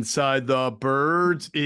Inside the Birds is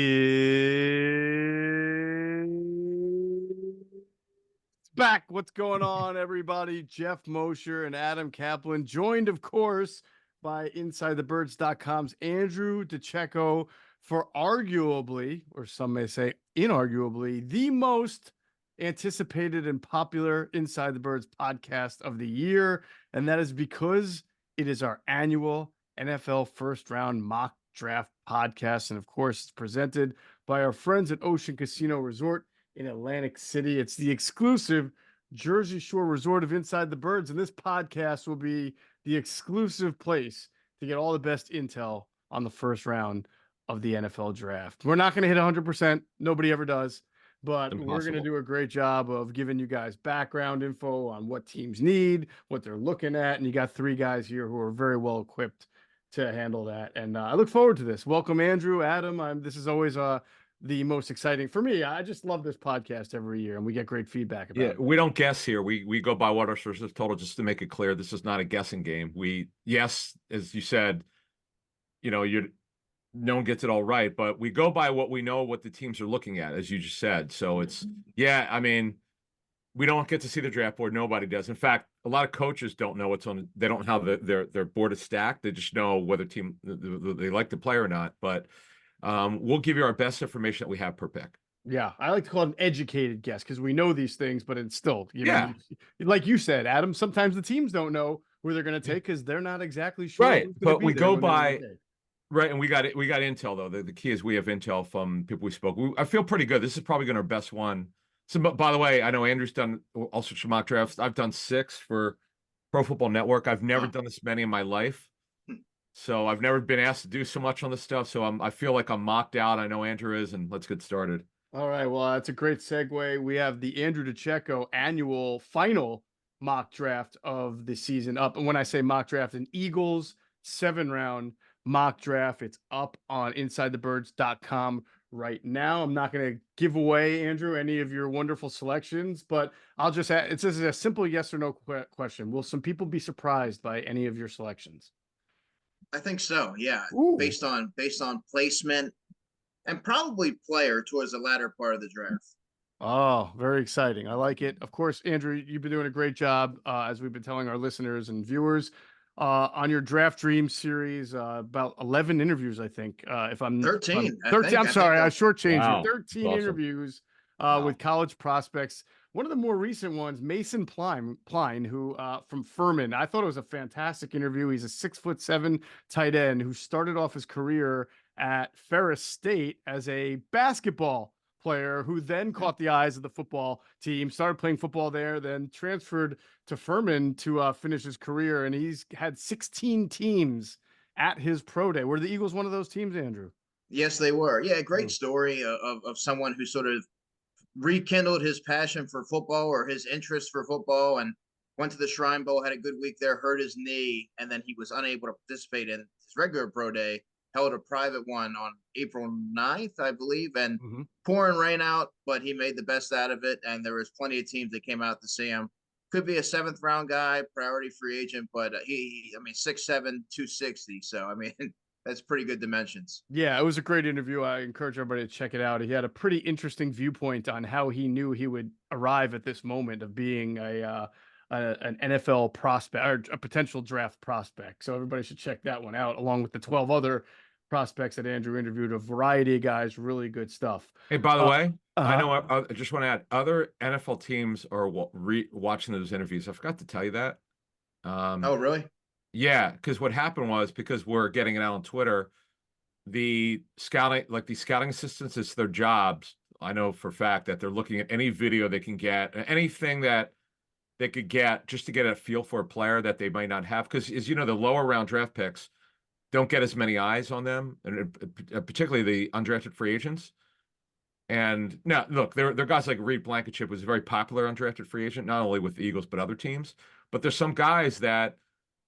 back. What's going on, everybody? Geoff Mosher and Adam Caplan, joined, of course, by InsideTheBirds.com's Andrew DiCecco for arguably, or some may say inarguably, the most anticipated and popular Inside the Birds podcast of the year. And that is because it is our annual NFL first round mock draft podcast. And of course, it's presented by our friends at Ocean Casino Resort in Atlantic City. It's the exclusive Jersey Shore resort of Inside the Birds. And this podcast will be the exclusive place to get all the best intel on the first round of the NFL draft. We're not going to hit 100%. Nobody ever does. But we're going to do a great job of giving you guys background info on what teams need, what they're looking at. And you got three guys here who are very well equipped to handle that. And I look forward to this. Welcome, Andrew, Adam. This is always the most exciting for me. I just love this podcast every year, and we get great feedback about it. We don't guess here. We go by what our sources told us. Just to make it clear, this is not a guessing game. Yes, as you said, no one gets it all right, but we go by what we know, what the teams are looking at, as you just said. So it's, we don't get to see the draft board. Nobody does. In fact, a lot of coaches don't know what's on. They don't know how their board is stacked. They just know whether team they like the player or not. But we'll give you our best information that we have per pick. Yeah, I like to call it an educated guess because we know these things, but it's still, like you said, Adam, sometimes the teams don't know who they're going to take because they're not exactly sure. Right, but we go by. Right, and we got intel though. The key is we have intel from people we spoke. I feel pretty good. This is probably going to be our best one. So, by the way, I know Andrew's done all sorts of mock drafts. I've done 6 for Pro Football Network. I've never done this many in my life, so I've never been asked to do so much on this stuff. So I feel like I'm mocked out. I know Andrew is, and let's get started. All right, well, that's a great segue. We have the Andrew DiCecco annual final mock draft of the season up, and when I say mock draft, an Eagles 7-round mock draft. It's up on InsideTheBirds.com right now. I'm not going to give away, Andrew, any of your wonderful selections, but I'll just add, it's just a simple yes or no question. Will some people be surprised by any of your selections? I think so. Yeah. Ooh. Based on placement and probably player towards the latter part of the draft. Oh, very exciting. I like it. Of course, Andrew, you've been doing a great job, as we've been telling our listeners and viewers, on your Draft Dream series, about 11 interviews, I think. If I'm 13. 13. I'm sorry, I shortchanged you. 13 awesome. Interviews with college prospects. One of the more recent ones, Mason Pline, who from Furman. I thought it was a fantastic interview. He's a 6'7" tight end who started off his career at Ferris State as a basketball player who then caught the eyes of the football team, started playing football there, then transferred to Furman to finish his career. And he's had 16 teams at his pro day. Were the Eagles one of those teams, Andrew? Yes, they were. Yeah, great story of someone who sort of rekindled his passion for football or his interest for football and went to the Shrine Bowl, had a good week there, hurt his knee, and then he was unable to participate in his regular pro day. Held a private one on April 9th, I believe, and pouring rain out, but he made the best out of it. And there was plenty of teams that came out to see him. Could be a 7th round guy, priority free agent, but 6'7", 260. So, that's pretty good dimensions. Yeah, it was a great interview. I encourage everybody to check it out. He had a pretty interesting viewpoint on how he knew he would arrive at this moment of being an NFL prospect or a potential draft prospect. So everybody should check that one out, along with the 12 other prospects that Andrew interviewed. A variety of guys, really good stuff. Hey, by the way, I know I just want to add, other NFL teams are watching those interviews. I forgot to tell you that. Oh, really? Yeah, because what happened was, because we're getting it out on Twitter, the scouting assistants, it's their jobs. I know for a fact that they're looking at any video they can get, anything that they could get just to get a feel for a player that they might not have. Because, as you know, the lower round draft picks don't get as many eyes on them, and particularly the undrafted free agents. And now, look, there are guys like Reed Blankenship, was a very popular undrafted free agent, not only with the Eagles but other teams. But there's some guys that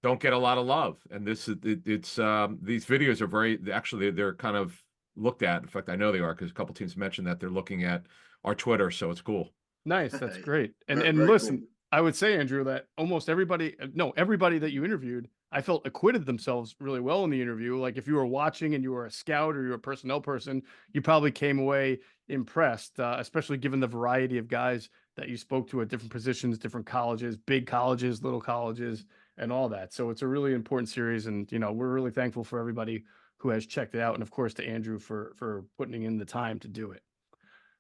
don't get a lot of love, and these videos are they're kind of looked at. In fact, I know they are, because a couple teams mentioned that they're looking at our Twitter, so it's cool. Nice, that's great. And listen. Cool. I would say, Andrew, that almost everybody that you interviewed I felt acquitted themselves really well in the interview. Like if you were watching and you were a scout or you're a personnel person, you probably came away impressed, especially given the variety of guys that you spoke to at different positions, different colleges, big colleges, little colleges, and all that. So it's a really important series, and we're really thankful for everybody who has checked it out, and of course to Andrew for putting in the time to do it.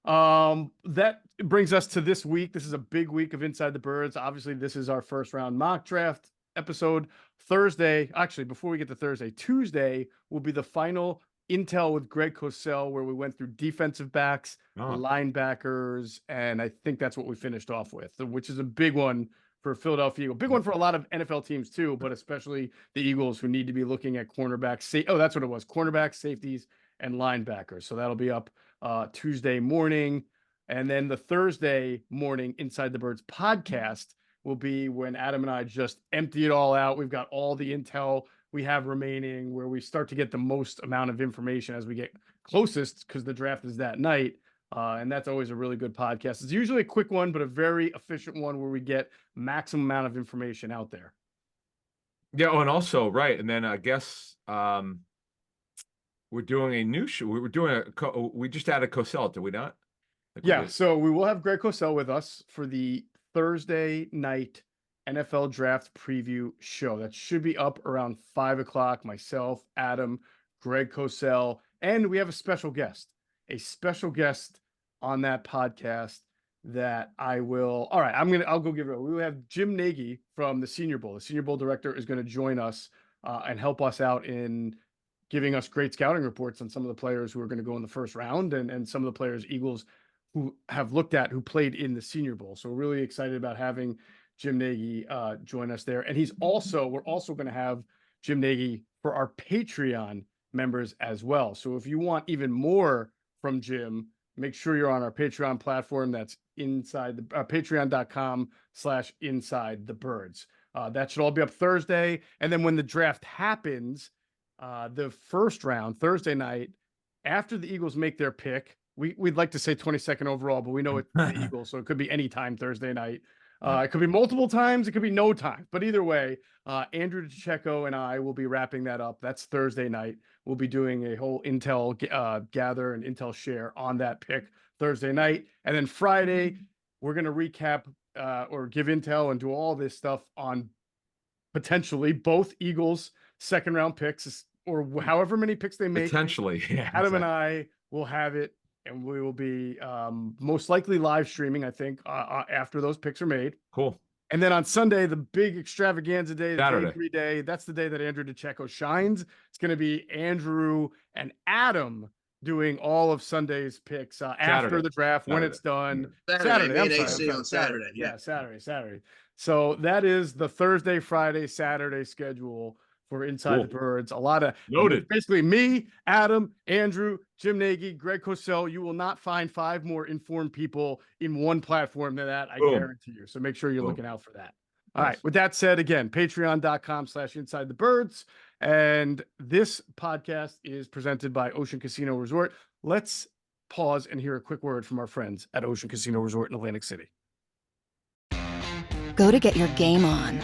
That brings us to this week. This is a big week of Inside the Birds. Obviously, this is our first round mock draft episode. Thursday, actually, before we get to Thursday, Tuesday will be the final intel with Greg Cosell, where we went through defensive backs, linebackers, and I think that's what we finished off with, which is a big one for Philadelphia Eagles. Big one for a lot of NFL teams too, but especially the Eagles, who need to be looking at cornerbacks. Oh, that's what it was: cornerbacks, safeties, and linebackers. So that'll be up Tuesday morning. And then the Thursday morning Inside the Birds podcast will be when Adam and I just empty it all out. We've got all the intel we have remaining, where we start to get the most amount of information as we get closest, because the draft is that night. And that's always a really good podcast. It's usually a quick one, but a very efficient one where we get maximum amount of information out there. Yeah. Oh, and also, right. And then I guess we're doing a new show. We just added Cosell, did we not? Yeah. So we will have Greg Cosell with us for the Thursday night NFL draft preview show. That should be up around 5:00. Myself, Adam, Greg Cosell, and we have a special guest on that podcast that I'll go give it. We will have Jim Nagy from the Senior Bowl. The Senior Bowl director is going to join us and help us out in giving us great scouting reports on some of the players who are going to go in the first round, and some of the players Eagles who have looked at who played in the Senior Bowl. So we're really excited about having Jim Nagy join us there. And we're also going to have Jim Nagy for our Patreon members as well. So if you want even more from Jim, make sure you're on our Patreon platform. That's patreon.com/inside the birds. That should all be up Thursday. And then when the draft happens, the first round, Thursday night, after the Eagles make their pick, we'd like to say 22nd overall, but we know it's the Eagles, so it could be any time Thursday night. It could be multiple times, it could be no time. But either way, Andrew DiCecco and I will be wrapping that up. That's Thursday night. We'll be doing a whole intel gather and intel share on that pick Thursday night. And then Friday, we're going to recap or give intel and do all this stuff on potentially both Eagles' second round picks, or however many picks they make. Potentially, yeah. Adam and I will have it, and we will be most likely live streaming, I think, after those picks are made. Cool. And then on Sunday, the big extravaganza day, the Saturday. day 3 day, that's the day that Andrew DiCecco shines. It's going to be Andrew and Adam doing all of Sunday's picks after the draft, when it's done. Saturday. On Saturday. Yeah, Saturday. So that is the Thursday, Friday, Saturday schedule for Inside the Birds. A lot of loaded. Basically me, Adam, Andrew, Jim Nagy, Greg Cosell. You will not find 5 more informed people in one platform than that, I guarantee you. So make sure you're looking out for that. All right. With that said, again, patreon.com/inside the birds. And this podcast is presented by Ocean Casino Resort. Let's pause and hear a quick word from our friends at Ocean Casino Resort in Atlantic City. Go to get your game on.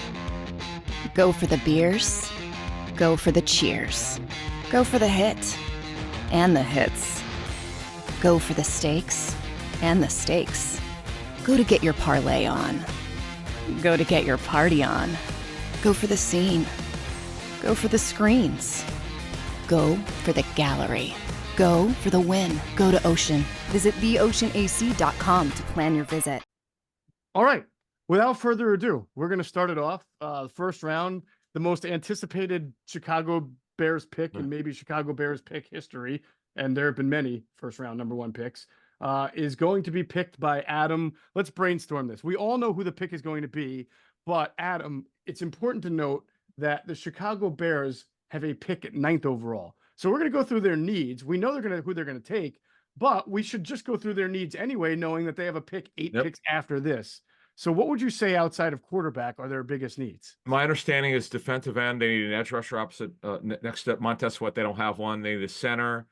Go for the beers. Go for the cheers. Go for the hit and the hits. Go for the stakes and the stakes. Go to get your parlay on. Go to get your party on. Go for the scene. Go for the screens. Go for the gallery. Go for the win. Go to Ocean. Visit theoceanac.com to plan your visit. All right. Without further ado, we're going to start it off. First round, the most anticipated Chicago Bears pick in maybe Chicago Bears pick history, and there have been many first round number 1 picks, is going to be picked by Adam. Let's brainstorm this. We all know who the pick is going to be, but Adam, it's important to note that the Chicago Bears have a pick at 9th overall. So we're going to go through their needs. We know who they're going to take, but we should just go through their needs anyway, knowing that they have a pick 8 picks after this. So what would you say outside of quarterback are their biggest needs? My understanding is defensive end. They need an edge rusher opposite next to Montez Sweat. They don't have one. They need a center,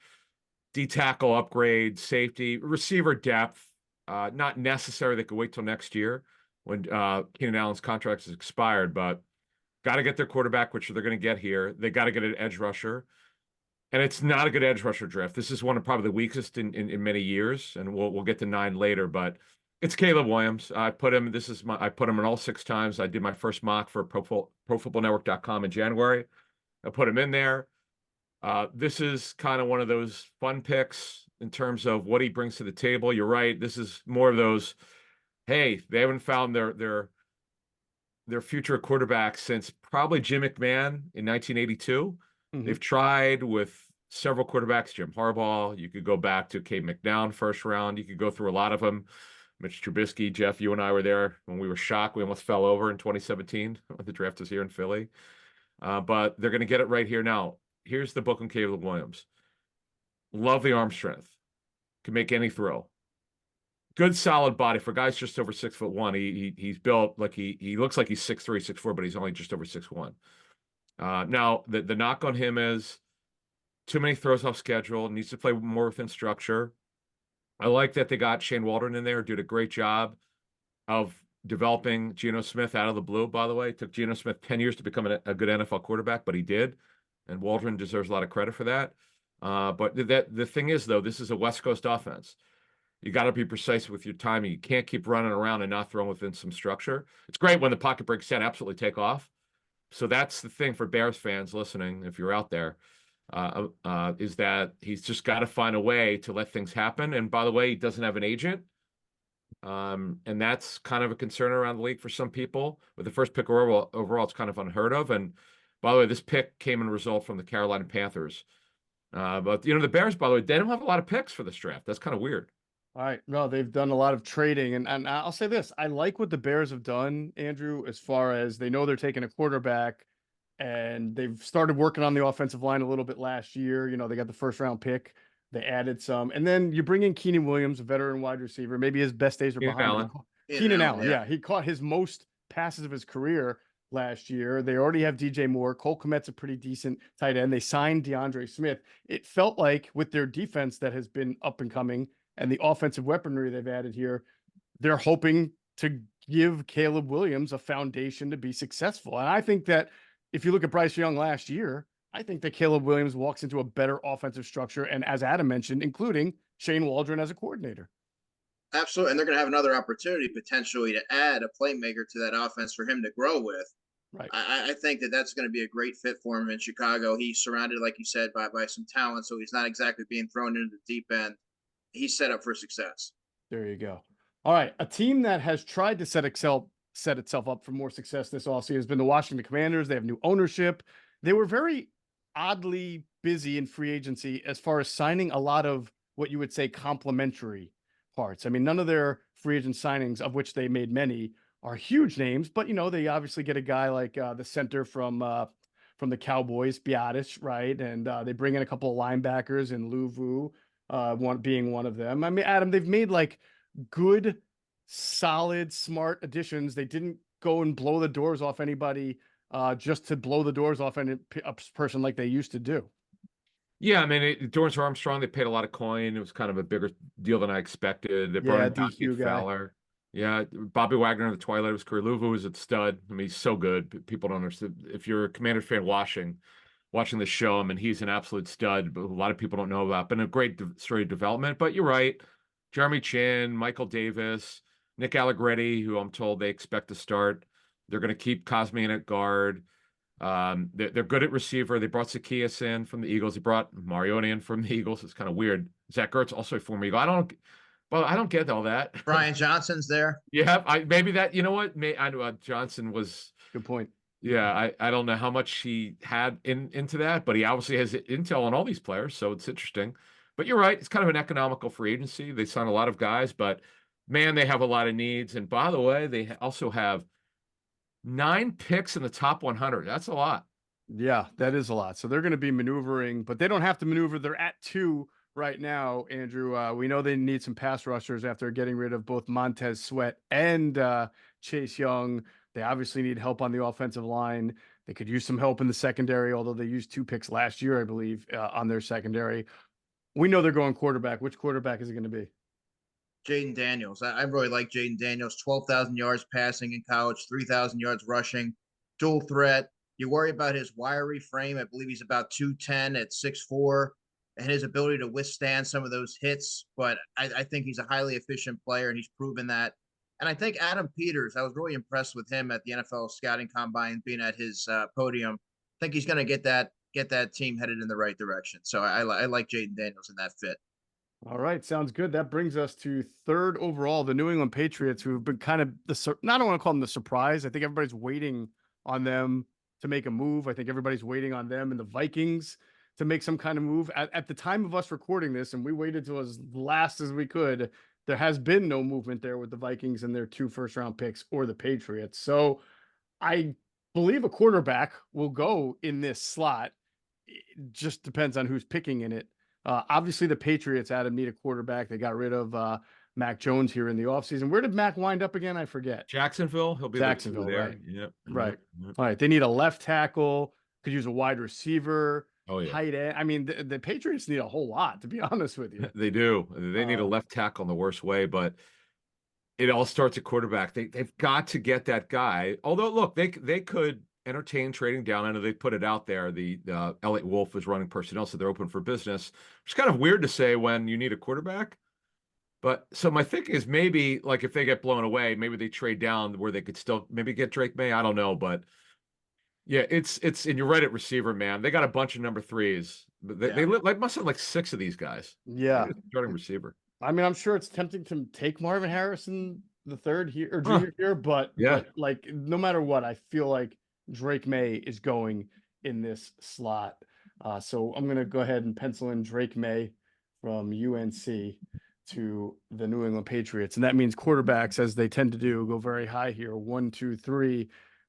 D-tackle upgrade, safety, receiver depth. Not necessary. They could wait till next year when Keenan Allen's contract is expired, but Got to get their quarterback, which they're going to get here. They got to get an edge rusher. And it's not a good edge rusher draft. This is one of probably the weakest in many years, and we'll get to 9 later. But it's Caleb Williams. I put him. I put him in all 6 times. I did my first mock for ProFootballNetwork.com in January. I put him in there. This is kind of one of those fun picks in terms of what he brings to the table. You're right. This is more of those. Hey, they haven't found their future quarterback since probably Jim McMahon in 1982. They've tried with several quarterbacks, Jim Harbaugh. You could go back to Cade McNown, first round. You could go through a lot of them. Mitch Trubisky, Geoff, you and I were there when we were shocked. We almost fell over in 2017 when the draft was here in Philly. But they're going to get it right here now. Here's the book on Caleb Williams. Love the arm strength. Can make any throw. Good solid body for guys just over 6'1". He's built like he looks like he's 6'3", 6'4", but he's only just over 6'1". Now, the knock on him is too many throws off schedule, needs to play more within structure. I like that they got Shane Waldron in there, did a great job of developing Geno Smith out of the blue, by the way. It took Geno Smith 10 years to become a good NFL quarterback, but he did, and Waldron deserves a lot of credit for that. But the thing is, though, this is a West Coast offense. You got to be precise with your timing. You can't keep running around and not throwing within some structure. It's great when the pocket breaks set, absolutely take off. So that's the thing for Bears fans listening, if you're out there, is that he's just got to find a way to let things happen. And by the way, he doesn't have an agent. And that's kind of a concern around the league for some people. With the first pick overall, it's kind of unheard of. And by the way, this pick came in a result from the Carolina Panthers. But, the Bears, by the way, they don't have a lot of picks for this draft. That's kind of weird. All right. No, they've done a lot of trading. And I'll say this. I like what the Bears have done, Andrew, as far as they know they're taking a quarterback, and they've started working on the offensive line a little bit last year. They got the first round pick. They added some. And then you bring in Keenan Williams, a veteran wide receiver. Maybe his best days are behind him. Keenan Allen, yeah. He caught his most passes of his career last year. They already have DJ Moore. Cole Kmet's a pretty decent tight end. They signed DeAndre Smith. It felt like with their defense that has been up and coming, and the offensive weaponry they've added here, they're hoping to give Caleb Williams a foundation to be successful. And I think that if you look at Bryce Young last year, I think that Caleb Williams walks into a better offensive structure. And as Adam mentioned, including Shane Waldron as a coordinator. Absolutely. And they're going to have another opportunity potentially to add a playmaker to that offense for him to grow with. Right. I think that that's going to be a great fit for him in Chicago. He's surrounded, like you said, by some talent. So he's not exactly being thrown into the deep end. He's set up for success. There you go. All right. A team that has tried to set itself up for more success this offseason has been the Washington Commanders. They have new ownership. They were very oddly busy in free agency as far as signing a lot of what you would say complementary parts. I mean, none of their free agent signings, of which they made many, are huge names, but they obviously get a guy like the center from the Cowboys, Biadasz, right? And they bring in a couple of linebackers and Lou Vu. One being one of them. I mean, Adam, they've made like good, solid, smart additions. They didn't go and blow the doors off anybody just to blow the doors off a person like they used to do. Yeah, I mean, Dorrance Armstrong, they paid a lot of coin. It was kind of a bigger deal than I expected. They brought in DQ Fowler. Yeah, Bobby Wagner in the twilight of his career. Louvu was a stud. I mean, he's so good. People don't understand. If you're a Commanders fan watching the show, I mean, he's an absolute stud, but a lot of people don't know about. Been a great story of development, but you're right. Jeremy Chin, Michael Davis, Nick Allegretti, who I'm told they expect to start. They're going to keep Cosme in at guard. They're good at receiver. They brought Zacchaeus in from the Eagles. They brought Mariota in from the Eagles. It's kind of weird. Zach Ertz, also a former Eagle. I don't get all that. Brian Johnson's there. Yeah, maybe that. You know what? I know Johnson was good point. Yeah, I don't know how much he had into that, but he obviously has intel on all these players, so it's interesting. But you're right; it's kind of an economical free agency. They sign a lot of guys, but man, they have a lot of needs. And by the way, they also have 9 picks in the top 100. That's a lot. Yeah, that is a lot. So they're going to be maneuvering, but they don't have to maneuver. They're at 2 right now, Andrew. We know they need some pass rushers after getting rid of both Montez Sweat and Chase Young. They obviously need help on the offensive line. They could use some help in the secondary, although they used 2 picks last year, I believe, on their secondary. We know they're going quarterback. Which quarterback is it going to be? Jaden Daniels. I really like Jaden Daniels. 12,000 yards passing in college, 3,000 yards rushing, dual threat. You worry about his wiry frame. I believe he's about 210 at 6'4", and his ability to withstand some of those hits. But I think he's a highly efficient player, and he's proven that. And I think Adam Peters, I was really impressed with him at the NFL Scouting Combine, being at his podium. I think he's going to get that team headed in the right direction. So I like Jaden Daniels in that fit. All right, sounds good. That brings us to third overall, the New England Patriots, who've been kind of I don't want to call them the surprise. I think everybody's waiting on them to make a move. I think everybody's waiting on them and the Vikings to make some kind of move. At the time of us recording this, and we waited till as last as we could, there has been no movement there with the Vikings and their 2 first-round picks or the Patriots. So I believe a quarterback will go in this slot. It just depends on who's picking in it. Obviously, the Patriots, Adam, need a quarterback. They got rid of Mac Jones here in the offseason. Where did Mac wind up again? I forget. Jacksonville. He'll be Jacksonville, there. right? Yep. Right. Yep. All right. They need a left tackle. Could use a wide receiver. Oh yeah. Tight end. I mean, the Patriots need a whole lot, to be honest with you. They do. They need a left tackle in the worst way, but it all starts at quarterback. They've got to get that guy. Although, look, they could entertain trading down. I know they put it out there. The Elliott Wolf is running personnel, so they're open for business. It's kind of weird to say when you need a quarterback. But so my thinking is maybe like if they get blown away, maybe they trade down where they could still maybe get Drake May. I don't know, but yeah, it's and you're right at receiver, man. They got a bunch of number 3s. They must have like 6 of these guys. Yeah, starting receiver. I mean, I'm sure it's tempting to take Marvin Harrison the third here or junior here, but like no matter what, I feel like Drake May is going in this slot. So I'm going to go ahead and pencil in Drake May from UNC to the New England Patriots. And that means quarterbacks, as they tend to do, go very high here, 1, 2, 3.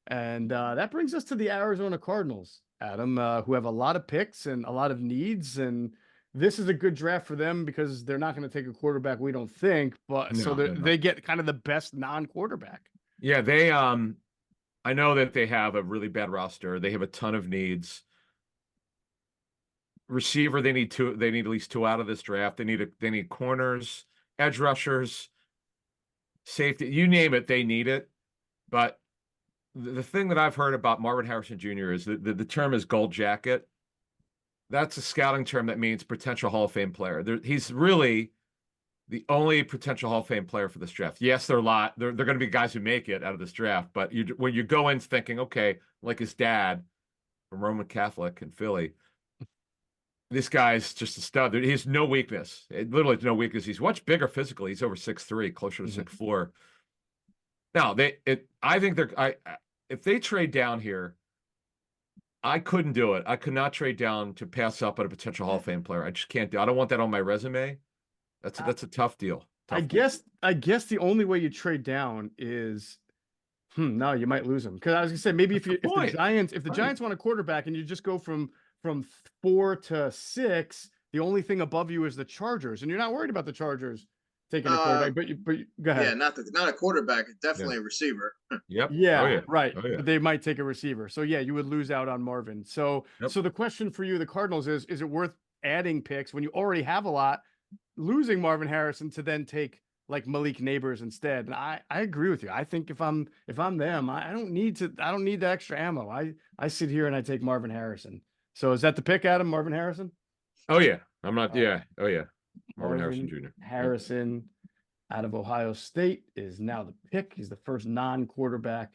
And that brings us to the Arizona Cardinals, Adam, who have a lot of picks and a lot of needs. And this is a good draft for them because they're not going to take a quarterback, we don't think. But they get kind of the best non-quarterback. Yeah, they I know that they have a really bad roster. They have a ton of needs. Receiver, they need at least 2 out of this draft. They need corners, edge rushers, safety, you name it, they need it. But the thing that I've heard about Marvin Harrison Jr. is that the term is gold jacket. That's a scouting term that means potential Hall of Fame player. He's really the only potential Hall of Fame player for this draft. Yes, there are a lot. They're going to be guys who make it out of this draft, but when you go in thinking, okay, like his dad from Roman Catholic in Philly, this guy's just a stud. He has no weakness. Literally no weakness. He's much bigger physically. He's over 6'3", closer to 6'4". Now, I think if they trade down here, I couldn't do it. I could not trade down to pass up on a potential Hall of Fame player. I just can't do it. I don't want that on my resume. That's a tough deal. I guess the only way you trade down is no, you might lose him. Because I was gonna say maybe if the Giants want a quarterback and you just go from 4 to 6, the only thing above you is the Chargers, and you're not worried about the Chargers taking a quarterback. But go ahead. Yeah, not a quarterback, definitely a receiver. Yep. Yeah, right. But they might take a receiver. So yeah, you would lose out on Marvin. So the question for you, the Cardinals, is it worth adding picks when you already have a lot, losing Marvin Harrison to then take like Malik Neighbors instead? And I agree with you. I think if I'm them, I don't need the extra ammo. I sit here and I take Marvin Harrison. So is that the pick, Adam? Marvin Harrison? Oh yeah. I'm not. Yeah. Oh yeah. Marvin Harrison Jr. Harrison out of Ohio State is now the pick. He's the first non-quarterback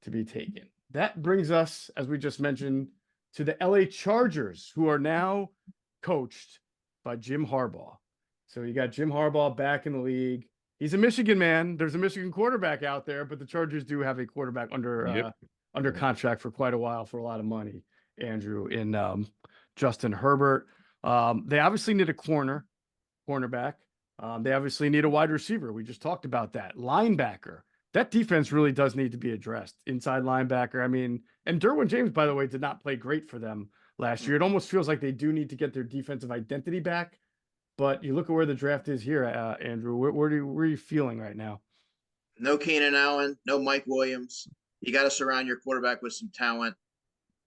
to be taken. That brings us, as we just mentioned, to the LA Chargers, who are now coached by Jim Harbaugh. So you got Jim Harbaugh back in the league. He's a Michigan man. There's a Michigan quarterback out there, but the Chargers do have a quarterback under contract for quite a while for a lot of money, Andrew, in Justin Herbert. They obviously need a cornerback. They obviously need a wide receiver. We just talked about that. Linebacker. That defense really does need to be addressed. Inside linebacker. I mean, and Derwin James, by the way, did not play great for them last year. It almost feels like they do need to get their defensive identity back. But you look at where the draft is here, Andrew. Where are you feeling right now? No Keenan Allen, no Mike Williams. You got to surround your quarterback with some talent.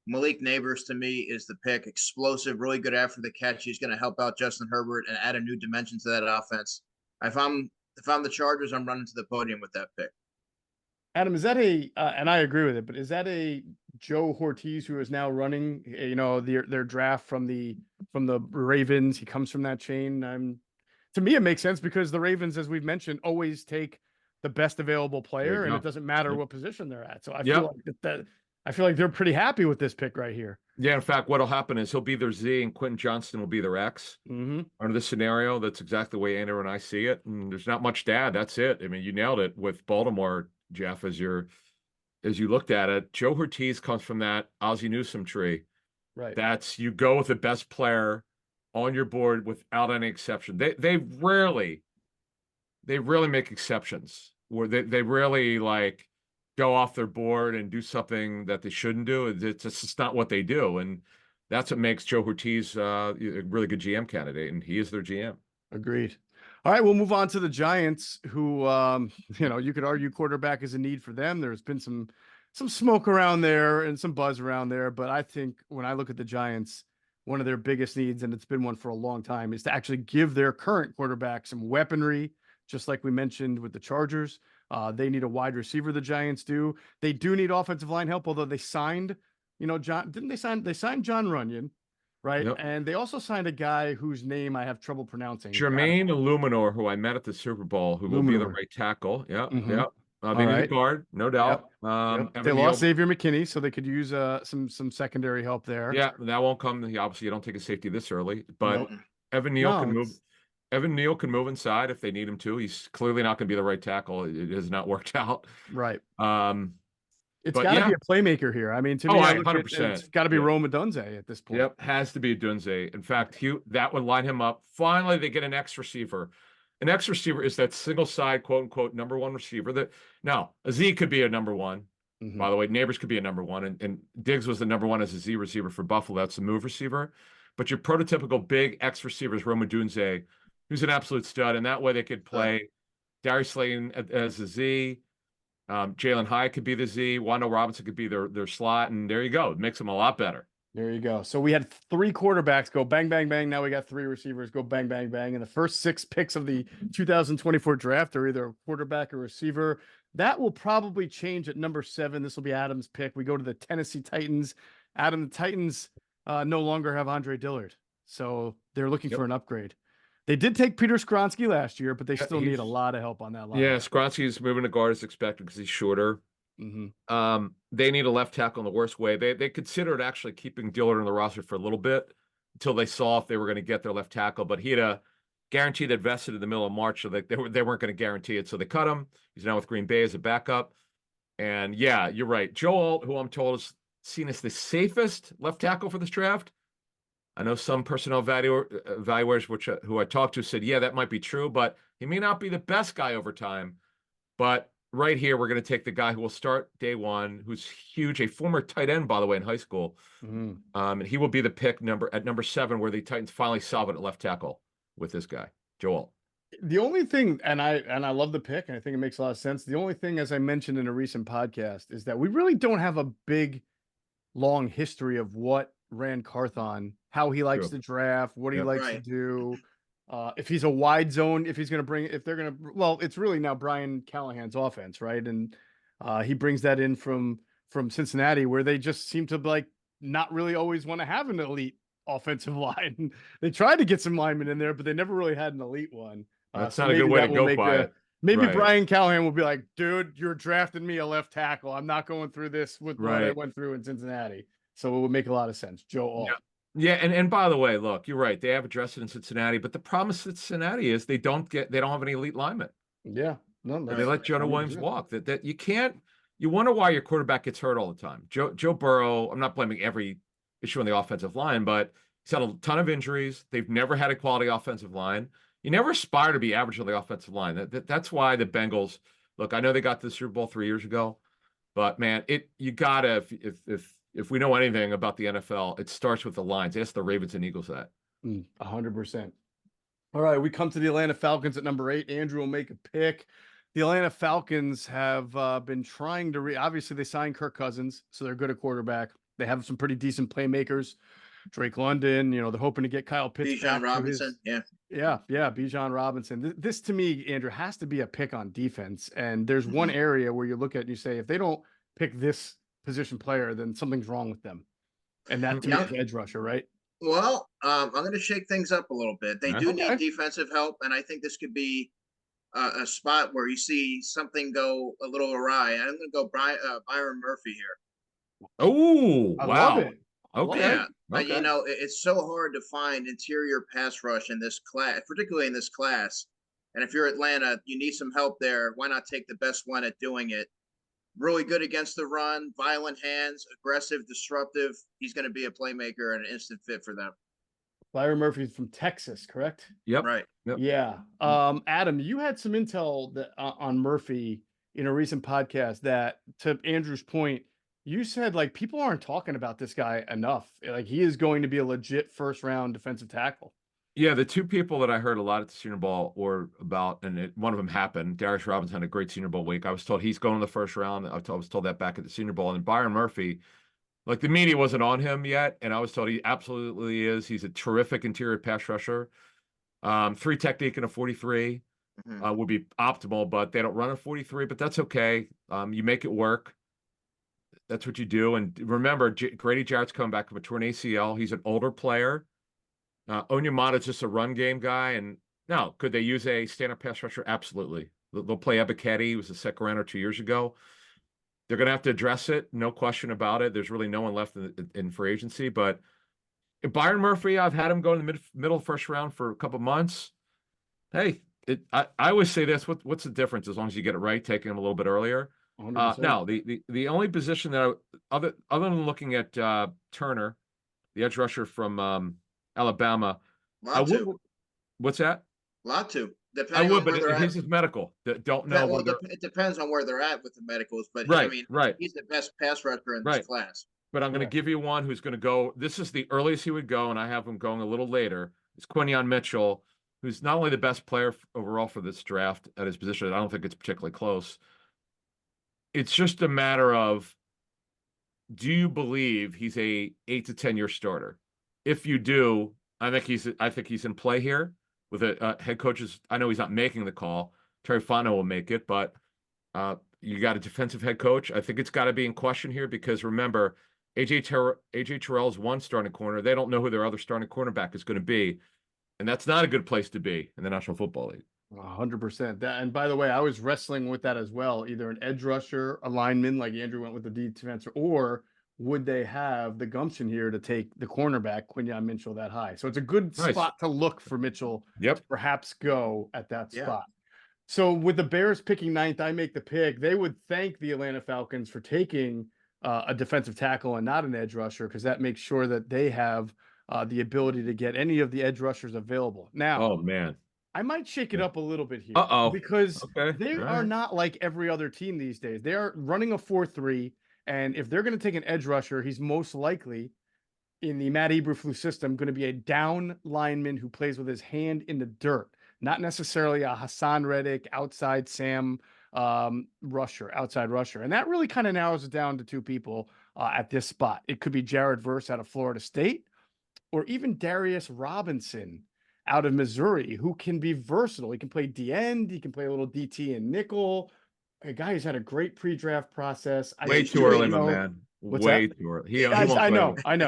Malik Neighbors, to me, is the pick. Explosive, really good after the catch. He's going to help out Justin Herbert and add a new dimension to that offense. If I'm the Chargers, I'm running to the podium with that pick. Adam, is that and I agree with it, but is that a Joe Ortiz, who is now running, their draft from the Ravens. He comes from that chain. To me, it makes sense because the Ravens, as we've mentioned, always take the best available player, and it doesn't matter what position they're at. So I feel like I feel like they're pretty happy with this pick right here. Yeah, in fact, what'll happen is he'll be their Z and Quentin Johnston will be their X. Under this scenario, that's exactly the way Andrew and I see it. And there's not much to add. That's it. I mean, you nailed it with Baltimore, Geoff, as you looked at it. Joe Ortiz comes from that Ozzie Newsome tree. Right. That's you go with the best player on your board without any exception. They rarely make exceptions where they really like go off their board and do something that they shouldn't do. It's just not what they do. And that's what makes Joe Ortiz a really good GM candidate. And he is their GM. Agreed. All right, we'll move on to the Giants, who, you could argue quarterback is a need for them. There's been some smoke around there and some buzz around there. But I think when I look at the Giants, one of their biggest needs, and it's been one for a long time, is to actually give their current quarterback some weaponry, just like we mentioned with the Chargers. They need a wide receiver, the Giants do. They do need offensive line help, although they signed, they signed John Runyon, right? Yep. And they also signed a guy whose name I have trouble pronouncing. Jermaine Illuminor, who I met at the Super Bowl, who will be the right tackle. Yeah, yeah. They need a guard, no doubt. They lost Xavier McKinney, so they could use some secondary help there. Yeah, that won't come. Obviously, you don't take a safety this early, but Evan Neal can move. Evan Neal can move inside if they need him to. He's clearly not going to be the right tackle. It has not worked out. Right. It's got to be a playmaker here. I mean, to me, 100%. It's got to be Rome Odunze at this point. Yep, has to be Odunze. In fact, that would line him up. Finally, they get an X receiver. An X receiver is that single side, quote unquote, number one receiver. Now, a Z could be a number one. By the way, Neighbors could be a number one, and Diggs was the number one as a Z receiver for Buffalo. That's the move receiver. But your prototypical big X receiver is Rome Odunze, who's an absolute stud, and that way they could play Darius Slayton as a Z. Jalen Hyatt could be the Z. Wando Robinson could be their slot, and there you go. It makes them a lot better. There you go. So we had 3 quarterbacks go bang, bang, bang. Now we got 3 receivers go bang, bang, bang. And the first 6 picks of the 2024 draft are either a quarterback or receiver. That will probably change at number 7. This will be Adam's pick. We go to the Tennessee Titans. Adam, the Titans no longer have Andre Dillard, so they're looking for an upgrade. They did take Peter Skronsky last year, but they still need a lot of help on that line. Yeah, Skronsky's moving to guard as expected because he's shorter. They need a left tackle in the worst way. They considered actually keeping Dillard on the roster for a little bit until they saw if they were going to get their left tackle, but he had a guarantee that vested in the middle of March, so they weren't going to guarantee it, so they cut him. He's now with Green Bay as a backup. And yeah, you're right. Joe Alt, who I'm told is seen as the safest left tackle for this draft. I know some personnel evaluators, who I talked to, said, yeah, that might be true, but he may not be the best guy over time. But right here, we're going to take the guy who will start day one, who's huge, a former tight end, by the way, in high school. And he will be the pick at number 7, where the Titans finally solve it at left tackle with this guy, Joel. The only thing, and I love the pick, and I think it makes a lot of sense. The only thing, as I mentioned in a recent podcast, is that we really don't have a big, long history of what Rand Carthon, how he likes to draft, what he likes to do. If he's a wide zone, if they're going to, well, it's really now Brian Callahan's offense, right? And he brings that in from Cincinnati, where they just seem to like not really always want to have an elite offensive line. They tried to get some linemen in there, but they never really had an elite one. That's not a good way to go by it. Maybe Brian Callahan will be like, dude, you're drafting me a left tackle. I'm not going through this with what I went through in Cincinnati. So it would make a lot of sense. Joe Alt. Yeah, and by the way, look, you're right. They have addressed it in Cincinnati, but the problem with Cincinnati is they don't have any elite linemen. Yeah, no, they let Jonah Williams walk. That you can't. You wonder why your quarterback gets hurt all the time. Joe Burrow. I'm not blaming every issue on the offensive line, but he's had a ton of injuries. They've never had a quality offensive line. You never aspire to be average on the offensive line. That's why the Bengals. Look, I know they got to the Super Bowl 3 years ago, but man, you gotta if we know anything about the NFL, it starts with the lines. Ask the Ravens and Eagles that. 100%. All right, we come to the Atlanta Falcons at number 8. Andrew will make a pick. The Atlanta Falcons have been trying to obviously they signed Kirk Cousins, so they're good at quarterback. They have some pretty decent playmakers. Drake London, they're hoping to get Kyle Pitts. Bijan Robinson, Bijan Robinson. This to me, Andrew, has to be a pick on defense. And there's one area where you look at and you say, if they don't pick this position player, then something's wrong with them. And that to me Yeah. is edge rusher, right? Well, I'm going to shake things up a little bit. They Yeah. do Okay. need defensive help, and I think this could be a spot where you see something go a little awry. I'm going to go Byron Murphy here. Oh, I love wow. it. I love Okay. it. Yeah, Okay. you know, it's so hard to find interior pass rush in this class, particularly in this class. And if you're Atlanta, you need some help there. Why not take the best one at doing it? Really good against the run, violent hands, aggressive, disruptive. He's going to be a playmaker and an instant fit for them. Byron Murphy's from Texas, correct? Yep. Right. Yep. Yeah. Adam, you had some intel that on Murphy in a recent podcast that, to Andrew's point, you said like people aren't talking about this guy enough. Like he is going to be a legit first round defensive tackle. Yeah, the two people that I heard a lot at the Senior Bowl were about, and one of them happened. Darius Robinson had a great Senior Bowl week. I was told he's going in the first round. I was told that back at the Senior Bowl. And Byron Murphy, like the media wasn't on him yet, and I was told he absolutely is. He's a terrific interior pass rusher. 3 technique and a 43 would be optimal, but they don't run a 43, but that's okay. You make it work. That's what you do. And remember, Grady Jarrett's coming back from a torn ACL. He's an older player. Onyemata's just a run game guy. And now, could they use a standard pass rusher? Absolutely. They'll play Ebiketie. He was a second rounder 2 years ago. They're going to have to address it. No question about it. There's really no one left in free agency. But Byron Murphy, I've had him go in the middle first round for a couple months. Hey, I always say this. What's the difference as long as you get it right, taking him a little bit earlier? 100%. Now, the only position that other than looking at Turner, the edge rusher from Alabama, what's that? Latu. I Depending would, on where but they're at. his medical. Don't know Well, whether. it depends on where they're at with the medicals, but Right, I mean, right. he's the best pass rusher in Right. this class. But I'm going to give you one who's going to go. This is the earliest he would go, and I have him going a little later. It's Quinyon Mitchell, who's not only the best player overall for this draft at his position. I don't think it's particularly close. It's just a matter of, do you believe he's a 8 to 10 year starter? If you do, I think he's in play here with a head coaches. I know he's not making the call. Terry Fontenot will make it, but you got a defensive head coach. I think it's got to be in question here because remember, AJ Terrell's one starting corner. They don't know who their other starting cornerback is going to be, and that's not a good place to be in the National Football League. 100%. And by the way, I was wrestling with that as well. Either an edge rusher, a lineman, like Andrew went with the defense, or would they have the gumption here to take the cornerback, Quinyon Mitchell, that high? So it's a good spot to look for Mitchell to perhaps go at that spot. So with the Bears picking 9th, I make the pick. They would thank the Atlanta Falcons for taking a defensive tackle and not an edge rusher, because that makes sure that they have the ability to get any of the edge rushers available. Now, oh man, I might shake it up a little bit here. Because they are not like every other team these days. They are running a 4-3, and if they're going to take an edge rusher, he's most likely in the Matt Eberflus system going to be a down lineman who plays with his hand in the dirt, not necessarily a Hassan Reddick outside Sam outside rusher. And that really kind of narrows it down to two people at this spot. It could be Jared Verse out of Florida State, or even Darius Robinson out of Missouri, who can be versatile. He can play D-end, he can play a little DT and nickel. A guy who's had a great pre-draft process. Way too early, my man. Way too early. I know. I'm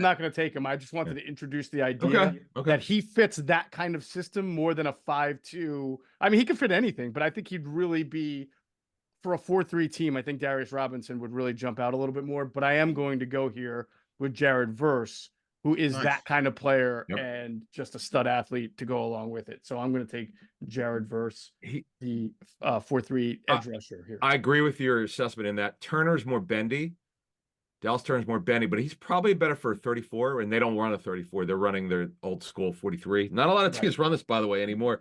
not going to take him. I just wanted to introduce the idea that he fits that kind of system more than a 5-2. I mean, he could fit anything, but I think he'd really be, for a 4-3 team, I think Darius Robinson would really jump out a little bit more. But I am going to go here with Jared Verse, who is that kind of player and just a stud athlete to go along with it. So I'm going to take Jared Verse, the 4-3 edge rusher here. I agree with your assessment in that Turner's more bendy. Dallas Turner's more bendy, but he's probably better for a 34, and they don't run a 34. They're running their old school 43. Not a lot of teams run this, by the way, anymore.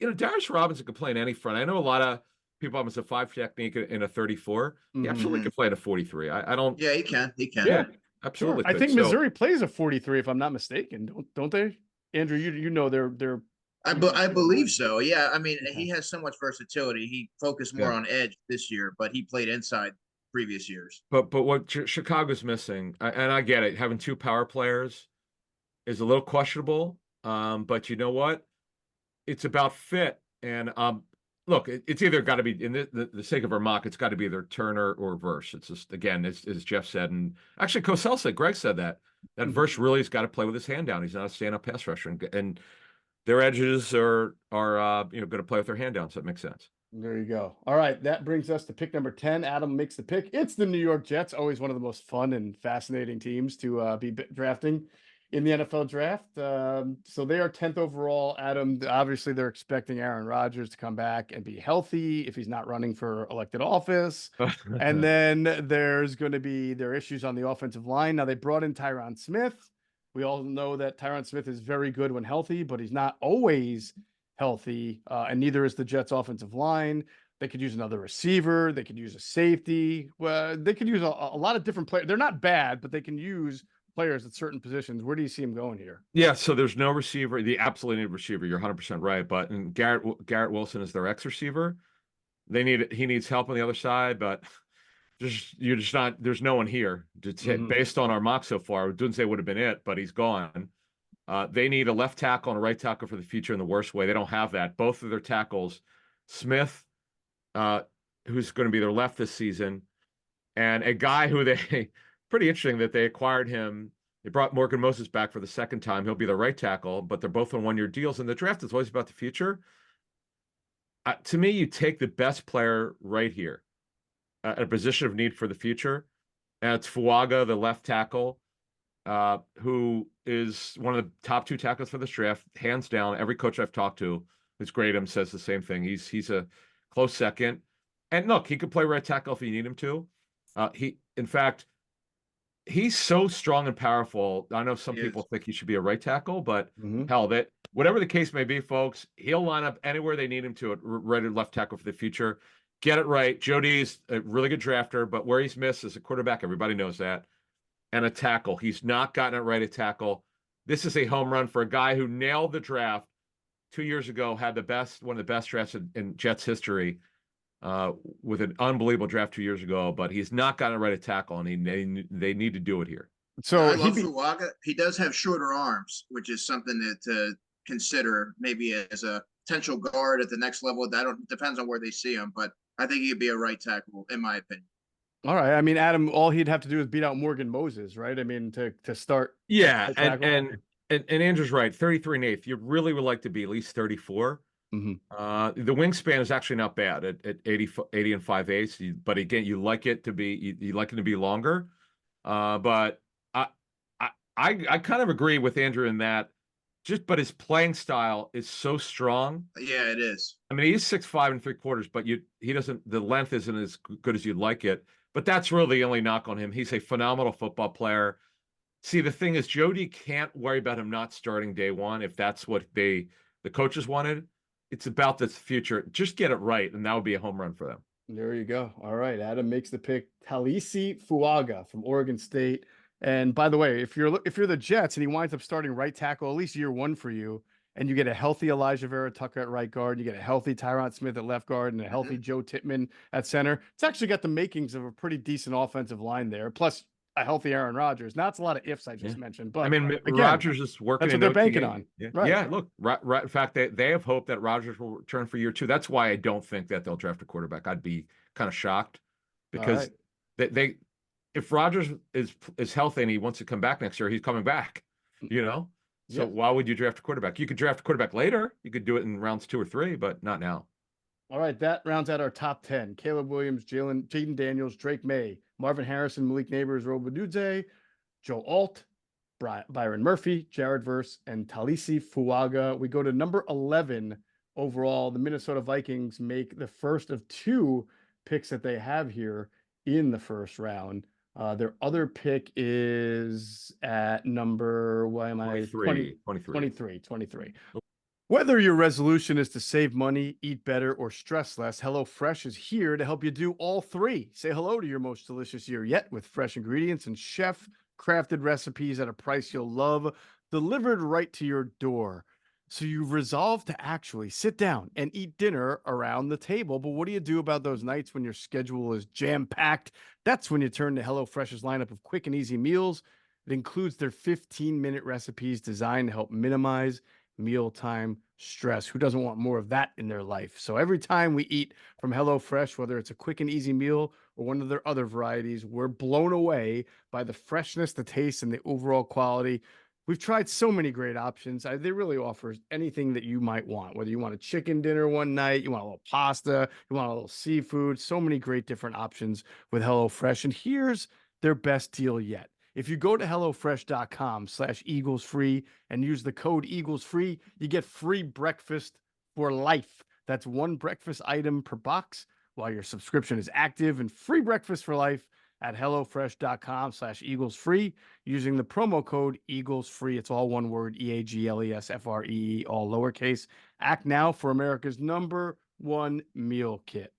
Darius Robinson can play in any front. I know a lot of people have a 5 technique in a 34. He absolutely can play in a She I don't. Yeah, he can. He can. Yeah. Absolutely. Sure. I think Missouri plays a 43, if I'm not mistaken. Don't they? Andrew, you know they're I believe so. Yeah. I mean, he has so much versatility. He focused more on edge this year, but he played inside previous years. But what Chicago's missing, and I get it, having 2 power players is a little questionable. But you know what? It's about fit. And look, it's either got to be in the sake of our mock. It's got to be either Turner or Verse. It's just again, as Geoff said, and actually Cosell said, Greg said that Verse really has got to play with his hand down. He's not a stand-up pass rusher, and their edges are going to play with their hand down. So it makes sense. There you go. All right, that brings us to pick number 10. Adam makes the pick. It's the New York Jets, always one of the most fun and fascinating teams to be drafting in the NFL draft. So they are 10th overall. Adam, obviously they're expecting Aaron Rodgers to come back and be healthy if he's not running for elected office. And then there's going to be their issues on the offensive line. Now they brought in Tyron Smith. We all know that Tyron Smith is very good when healthy, but he's not always healthy, and neither is the Jets offensive line. They could use another receiver. They could use a safety. Well, they could use a lot of different players. They're not bad, but they can use players at certain positions. Where do you see him going here? Yeah, so there's no receiver. The absolutely need receiver. You're 100% right. But Garrett Wilson is their X receiver. He needs help on the other side, but you're just not. There's no one here. Based on our mock so far, Dunze would have been it, but he's gone. They need a left tackle and a right tackle for the future in the worst way. They don't have that. Both of their tackles, Smith, who's going to be their left this season, and a guy who pretty interesting that they acquired him. They brought Morgan Moses back for the second time. He'll be the right tackle, but they're both on one-year deals. And the draft is always about the future. To me, you take the best player right here at a position of need for the future. And it's Fuaga, the left tackle, who is one of the top 2 tackles for this draft, hands down. Every coach I've talked to who's graded him says the same thing. He's a close second. And look, he could play right tackle if you need him to. In fact, he's so strong and powerful. I know some people think he should be a right tackle, but hell, that whatever the case may be, folks, he'll line up anywhere they need him to at right or left tackle for the future. Get it right. Jody's a really good drafter, but where he's missed is a quarterback. Everybody knows that. And a tackle. He's not gotten it right at tackle. This is a home run for a guy who nailed the draft 2 years ago, had one of the best drafts in Jets history, with an unbelievable draft 2 years ago, but he's not gotten it right at tackle, and they need to do it here. So I love Fuaga. He does have shorter arms, which is something to consider maybe as a potential guard at the next level. Depends on where they see him, but I think he'd be a right tackle, in my opinion. All right. I mean, Adam, all he'd have to do is beat out Morgan Moses, right? I mean, to start. Yeah, and Andrew's right. 33 and 8th. You really would like to be at least 34. The wingspan is actually not bad at 80 and 5/8. But again, you like it to be longer. But I kind of agree with Andrew in that. But his playing style is so strong. Yeah, it is. I mean, he's 6'5 3/4, but he doesn't. The length isn't as good as you'd like it. But that's really the only knock on him. He's a phenomenal football player. See, the thing is, Jody can't worry about him not starting day one if that's what the coaches wanted. It's about the future. Just get it right, and that would be a home run for them. There you go. All right, Adam makes the pick. Talisi Fuaga from Oregon State. And by the way, if you're the Jets and he winds up starting right tackle, at least year 1 for you, and you get a healthy Elijah Vera Tucker at right guard, you get a healthy Tyron Smith at left guard, and a healthy Joe Tippmann at center. It's actually got the makings of a pretty decent offensive line there. Plus a healthy Aaron Rodgers. Now, it's a lot of ifs I just mentioned, but I mean, again, Rodgers is working. That's what they're banking on. Yeah. Right. Yeah. Look, in fact, they have hope that Rodgers will return for year 2. That's why I don't think that they'll draft a quarterback. I'd be kind of shocked because if Rodgers is healthy and he wants to come back next year, he's coming back. So why would you draft a quarterback? You could draft a quarterback later. You could do it in rounds 2 or 3, but not now. All right, that rounds out our top 10. Caleb Williams, Jaden Daniels, Drake May, Marvin Harrison, Malik Neighbors, Robo Dudze, Joe Alt, Byron Murphy, Jared Verse, and Talisi Fuaga. We go to number 11 overall. The Minnesota Vikings make the first of 2 picks that they have here in the first round. Their other pick is at number 23. 23. Whether your resolution is to save money, eat better, or stress less, HelloFresh is here to help you do all 3. Say hello to your most delicious year yet with fresh ingredients and chef-crafted recipes at a price you'll love, delivered right to your door. So you've resolved to actually sit down and eat dinner around the table. But what do you do about those nights when your schedule is jam-packed? That's when you turn to HelloFresh's lineup of quick and easy meals. It includes their 15-minute recipes designed to help minimize mealtime stress. Who doesn't want more of that in their life? So every time we eat from HelloFresh, whether it's a quick and easy meal or one of their other varieties, we're blown away by the freshness, the taste, and the overall quality. We've tried so many great options. They really offer anything that you might want, whether you want a chicken dinner one night, you want a little pasta, you want a little seafood, so many great different options with HelloFresh. And here's their best deal yet. If you go to HelloFresh.com/EaglesFree and use the code EaglesFree, you get free breakfast for life. That's one breakfast item per box while your subscription is active, and free breakfast for life at HelloFresh.com/EaglesFree using the promo code EaglesFree. It's all one word, EaglesFree, all lowercase. Act now for America's #1 meal kit.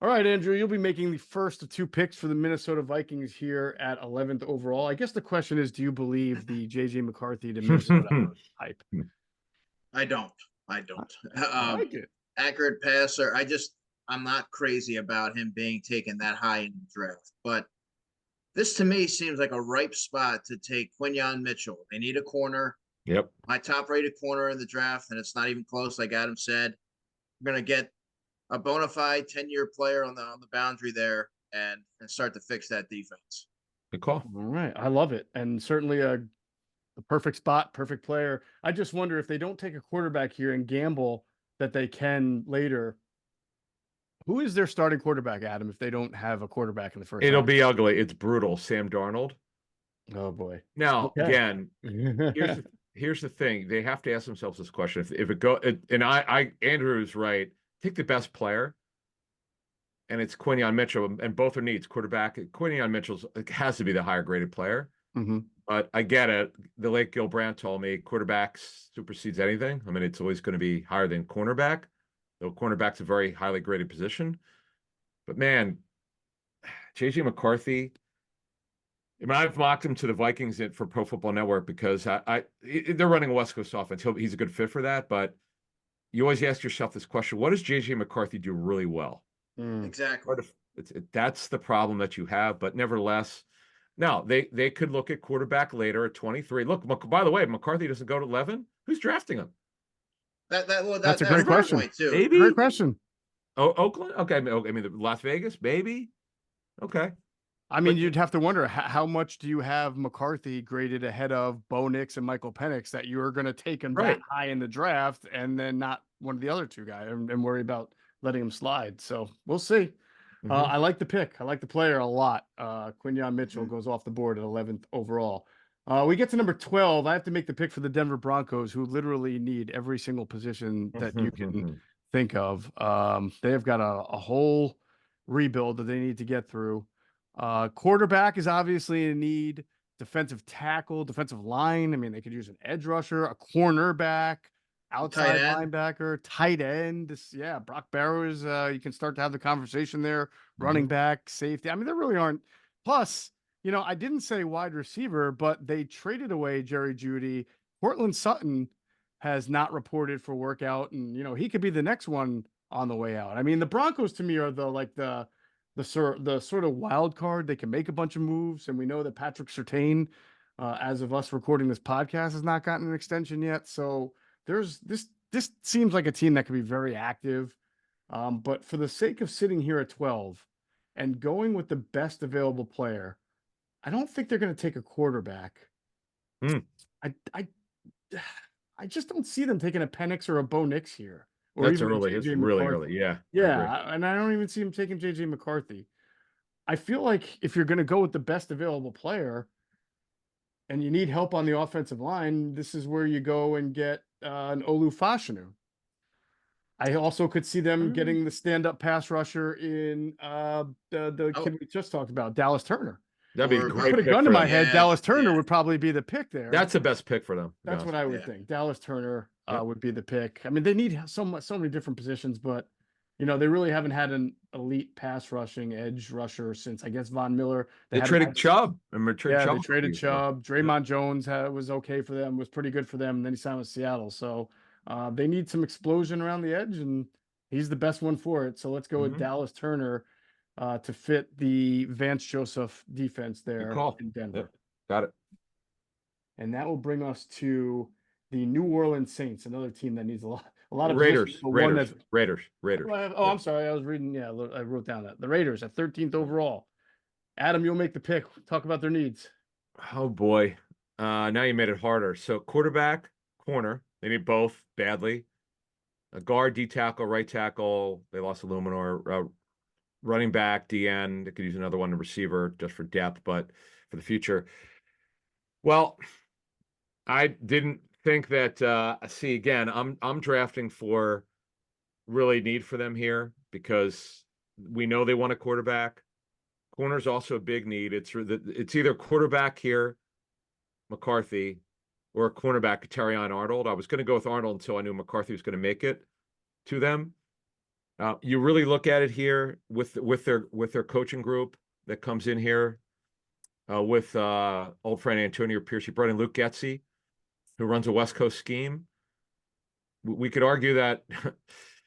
All right, Andrew, you'll be making the first of 2 picks for the Minnesota Vikings here at 11th overall. I guess the question is, do you believe the J.J. McCarthy to Minnesota hype? I don't. I like it. Accurate passer. I'm not crazy about him being taken that high in the draft, but this to me seems like a ripe spot to take Quinyon Mitchell. They need a corner. Yep. My top rated corner in the draft, and it's not even close, like Adam said. We're going to get a bona fide 10-year player on the boundary there and start to fix that defense. Good call. All right. I love it. And certainly the perfect spot, perfect player. I just wonder if they don't take a quarterback here and gamble that they can later. Who is their starting quarterback, Adam, if they don't have a quarterback in the first It'll round? be ugly. It's brutal. Sam Darnold. Oh, boy. Now, Okay. again, here's the thing. They have to ask themselves this question. If it go, and Andrew's right. Take the best player, and it's Quinyon Mitchell, and both are needs. Quarterback, Quinyon Mitchell has to be the higher graded player. Mm-hmm. But I get it. The late Gil Brandt told me quarterbacks supersedes anything. I mean, it's always going to be higher than cornerback, though cornerback's a very highly graded position. But man, J.J. McCarthy, I mean, I've mocked him to the Vikings for Pro Football Network because they're running a West Coast offense. He's a good fit for that, but you always ask yourself this question: what does J.J. McCarthy do really well? Exactly. That's the problem that you have. But nevertheless, now they could look at quarterback later at 23. Look, by the way, McCarthy doesn't go to 11. Who's drafting him? That's a great question. Point too. Maybe. Great question. Oh, Oakland? Okay. I mean, Las Vegas? Maybe. Okay. I mean, you'd have to wonder how much do you have McCarthy graded ahead of Bo Nix and Michael Penix that you're going to take him that high in the draft and then not one of the other two guys and worry about letting him slide. So we'll see. Mm-hmm. I like the pick. I like the player a lot. Quinyon Mitchell goes off the board at 11th overall. We get to number 12. I have to make the pick for the Denver Broncos, who literally need every single position that you can think of. They have got a whole rebuild that they need to get through. Quarterback is obviously a need. Defensive tackle, defensive line. I mean, they could use an edge rusher, a cornerback, outside linebacker, tight end. Brock Bowers. You can start to have the conversation there. Running back, safety. I mean, there really aren't. Plus, I didn't say wide receiver, but they traded away Jerry Jeudy. Cortland Sutton has not reported for workout, and he could be the next one on the way out. I mean, the Broncos to me are the sort of wild card. They can make a bunch of moves, and we know that Patrick Surtain, as of us recording this podcast, has not gotten an extension yet. So there's this seems like a team that could be very active. But for the sake of sitting here at 12 and going with the best available player, I don't think they're going to take a quarterback. I just don't see them taking a Penix or a Bo Nix here. Or That's even early. It's really early. Yeah. Yeah. And I don't even see him taking J.J. McCarthy. I feel like if you're going to go with the best available player and you need help on the offensive line, this is where you go and get an Olu Fashanu. I also could see them getting the stand-up pass rusher in the kid we just talked about, Dallas Turner. That'd be a great Put a pick gun to for my them. head. Dallas Turner would probably be the pick there. That's the best pick for them. That's what I would think. Dallas Turner would be the pick. I mean, they need so many different positions, but they really haven't had an elite pass rushing edge rusher since, I guess, Von Miller. They traded Chubb. They traded Chubb. Draymond Jones was okay for them, was pretty good for them, and then he signed with Seattle. So they need some explosion around the edge, and he's the best one for it. So let's go with Dallas Turner to fit the Vance Joseph defense there in Denver. Yep. Got it. And that will bring us to the New Orleans Saints, another team that needs a lot of Raiders, positions, but one Raiders, that's Raiders, Raiders. oh, I'm sorry. I was reading. Yeah, I wrote down that the Raiders at 13th overall. Adam, you'll make the pick. Talk about their needs. Oh boy. Now you made it harder. So quarterback, corner, they need both badly. A guard, D tackle, right tackle. They lost Illuminor. Running back, DN. They could use another one, a receiver, just for depth, but for the future. Well, I didn't think that. See, again, I'm drafting for really need for them here because we know they want a quarterback. Corner's also a big need. It's either quarterback here, McCarthy, or a cornerback, Terrion Arnold. I was going to go with Arnold until I knew McCarthy was going to make it to them. You really look at it here with their coaching group that comes in here with old friend Antonio Pierce. You brought in Luke Getsy, who runs a West Coast scheme. We could argue that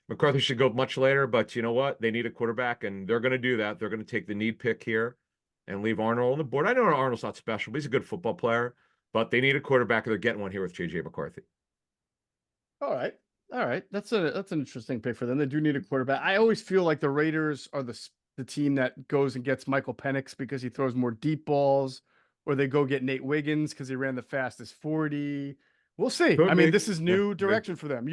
McCarthy should go much later, but you know what? They need a quarterback, and they're going to do that. They're going to take the need pick here and leave Arnold on the board. I know Arnold's not special, but he's a good football player. But they need a quarterback, and they're getting one here with J.J. McCarthy. All right. That's an interesting pick for them. They do need a quarterback. I always feel like the Raiders are the team that goes and gets Michael Penix because he throws more deep balls, or they go get Nate Wiggins because he ran the fastest 40. We'll see. Could I mean, be. this is new Yeah, direction for them.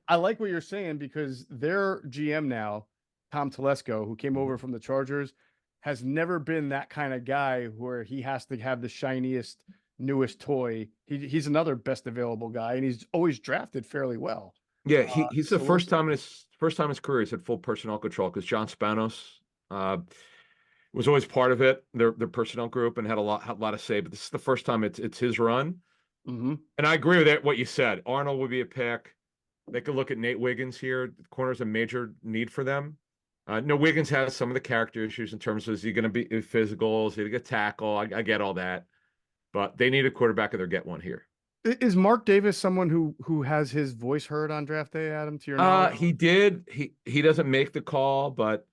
I like what you're saying because their GM now, Tom Telesco, who came over from the Chargers, has never been that kind of guy where he has to have the shiniest, newest toy. He's another best available guy, and he's always drafted fairly well. Yeah, he's the so first time in his career he's had full personnel control because John Spanos was always part of it, their personnel group, and had a lot of say. But this is the first time it's his run. Mm-hmm. And I agree with that. What you said, Arnold would be a pick. They could look at Nate Wiggins here. The corner's a major need for them. No, Wiggins has some of the character issues in terms of is he going to be physical? Is he going to get tackle? I get all that, but they need a quarterback, and they'll get one here. Is Mark Davis someone who has his voice heard on draft day, Adam, to your knowledge? He did. He doesn't make the call, but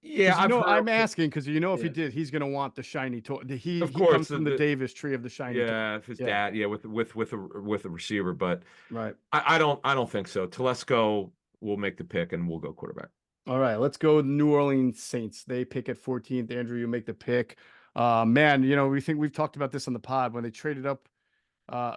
yeah, I'm asking because if he Yeah. did, he's going to want the shiny toy. He Of course, comes from the Davis tree of the shiny toy. Yeah, if his dad, with a receiver, but Right. I don't think so. Telesco will make the pick, and we'll go quarterback. All right, let's go New Orleans Saints. They pick at 14th. Andrew, you make the pick. Man, we've talked about this on the pod when they traded up.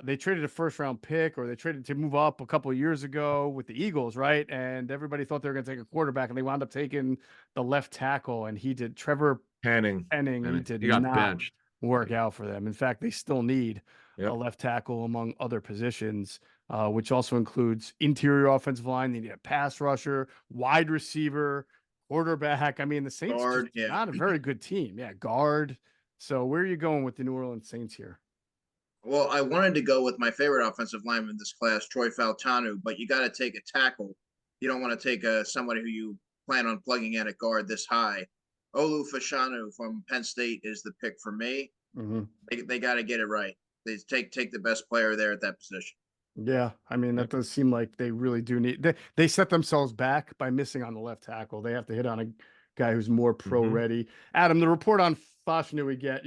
They traded a first round pick, or they traded to move up a couple of years ago with the Eagles, right? And everybody thought they were going to take a quarterback, and they wound up taking the left tackle, and he did. Trevor Penning. He did He got not benched. work out for them. In fact, they still need Yep. a left tackle among other positions, which also includes interior offensive line. They need a pass rusher, wide receiver, quarterback. I mean, the Saints Guard, just not a very good team. Yeah, guard. So where are you going with the New Orleans Saints here? Well, I wanted to go with my favorite offensive lineman in this class, Troy Faltanu, but you got to take a tackle. You don't want to take somebody who you plan on plugging in at guard this high. Olu Fashanu from Penn State is the pick for me. Mm-hmm. They got to get it right. They take the best player there at that position. Yeah, I mean, that does seem like they really do need. They set themselves back by missing on the left tackle. They have to hit on a guy who's more pro ready. Adam, the report on Fashanu we get,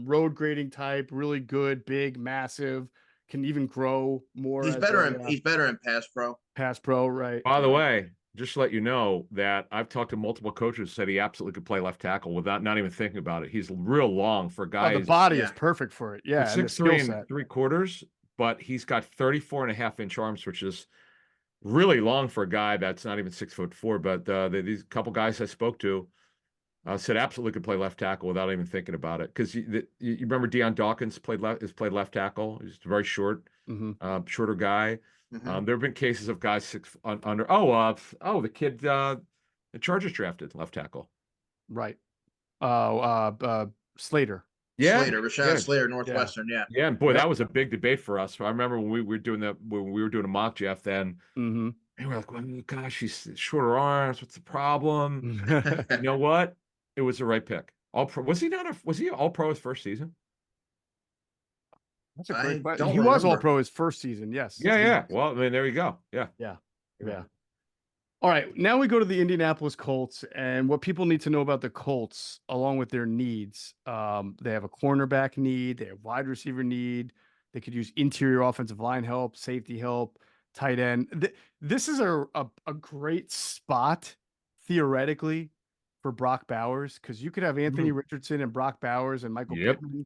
road grading type, really good, big, massive, can even grow more. He's better in pass pro. Pass pro, right? By the way, just to let you know that I've talked to multiple coaches who said he absolutely could play left tackle without not even thinking about it. He's real long for guys. The body is perfect for it. Yeah, 6'3" and 3/4, but he's got 34.5-inch arms, which is really long for a guy that's not even 6'4". But these couple guys I spoke to said absolutely could play left tackle without even thinking about it. Because you remember Deion Dawkins played left tackle. He's very short, shorter guy. There have been cases of guys 6 under. The kid the Chargers drafted left tackle. Right. Slater. Yeah, Rashawn Slater, Northwestern. Yeah. Yeah, and boy, that was a big debate for us. I remember when we were doing a mock, Geoff. Then and we're like, well, gosh, he's shorter arms. What's the problem? You know what? It was the right pick. All pro. Was he all pro his first season? That's a great question. He was all pro his first season. Yes. Yeah. Well, I mean, there you go. Yeah. All right. Now we go to the Indianapolis Colts, and what people need to know about the Colts, along with their needs. They have a cornerback need. They have wide receiver need. They could use interior offensive line help, safety help, tight end. This is a great spot theoretically for Brock Bowers, because you could have Anthony Richardson and Brock Bowers and Michael Pittman.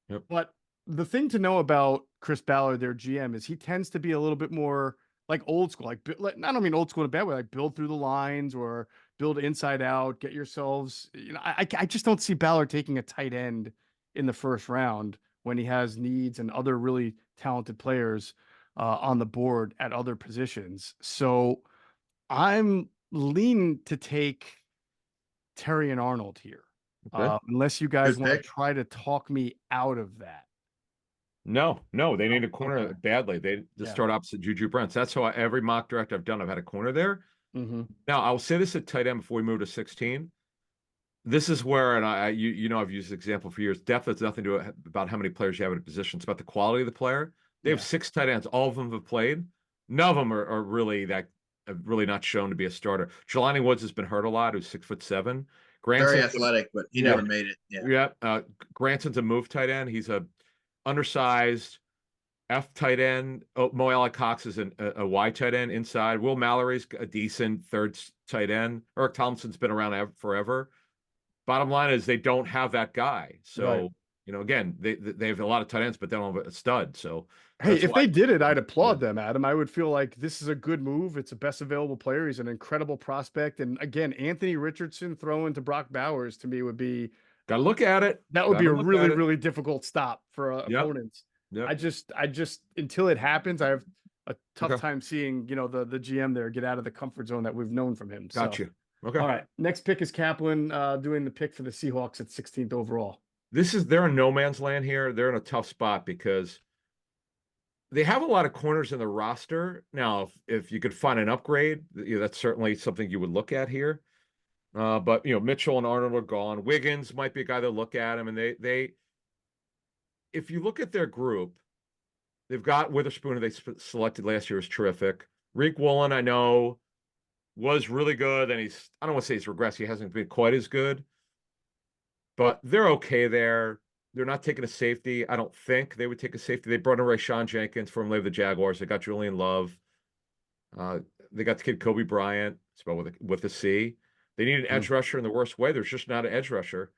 Yep. But the thing to know about Chris Ballard, their GM, is he tends to be a little bit more like old school. Like, I don't mean old school in a bad way, like build through the lines or build inside out, get yourselves, I just don't see Ballard taking a tight end in the first round when he has needs and other really talented players on the board at other positions. So I'm leaning to take Terry and Arnold here. Okay. Unless you guys Good want to pick. try to talk me out of that. No, they need a corner okay. badly. They just start opposite Juju Brents. That's how every mock draft I've done, I've had a corner there. Now, I'll say this at tight end before we move to 16. This is where, and I've used this example for years. Depth has nothing to do about how many players you have in a position. It's about the quality of the player. They have 6 tight ends. All of them have played. None of them are really not shown to be a starter. Jelani Woods has been hurt a lot. Who's 6'7". Very athletic, but he never made it. Yeah. Granson's a move tight end. He's a undersized F tight end. Mo Cox is a Y tight end inside. Will Mallory's a decent third tight end. Eric Thompson's been around forever. Bottom line is they don't have that guy. So, again, they have a lot of tight ends, but they don't have a stud. So, hey, if they did it, I'd applaud them, Adam. I would feel like this is a good move. It's the best available player. He's an incredible prospect. And again, Anthony Richardson throwing to Brock Bowers to me would be. Got to look at it. That would be a really, really difficult stop for opponents. Yep. I just until it happens, I have a tough time seeing, the GM there get out of the comfort zone that we've known from him. Got you. Okay. All right. Next pick is Caplan doing the pick for the Seahawks at 16th overall. They're in no man's land here. They're in a tough spot because they have a lot of corners in the roster. Now, if you could find an upgrade, that's certainly something you would look at here. But Mitchell and Arnold are gone. Wiggins might be a guy to look at him. And they if you look at their group, they've got Witherspoon, who they selected last year, was terrific. Reek Woolen, I know, was really good, and I don't want to say he's regressed. He hasn't been quite as good, but they're okay there. They're not taking a safety. I don't think they would take a safety. They brought in Rayshawn Jenkins from the Jaguars. They got Julian Love. They got the kid Kobe Bryant, spelled with a C. They need an edge rusher in the worst way. There's just not an edge rusher.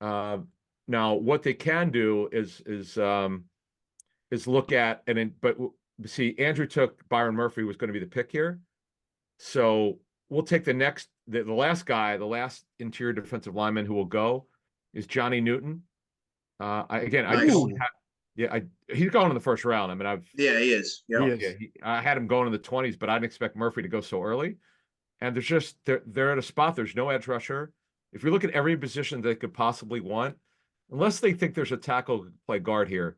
Now, what they can do is look at but see, Andrew took Byron Murphy, who was going to be the pick here. So we'll take the last guy, the last interior defensive lineman who will go is Johnny Newton. He's going in the first round. I mean, he is. I had him going in the 20s, but I didn't expect Murphy to go so early. And they're at a spot. There's no edge rusher. If you look at every position they could possibly want, unless they think there's a tackle who can play guard here,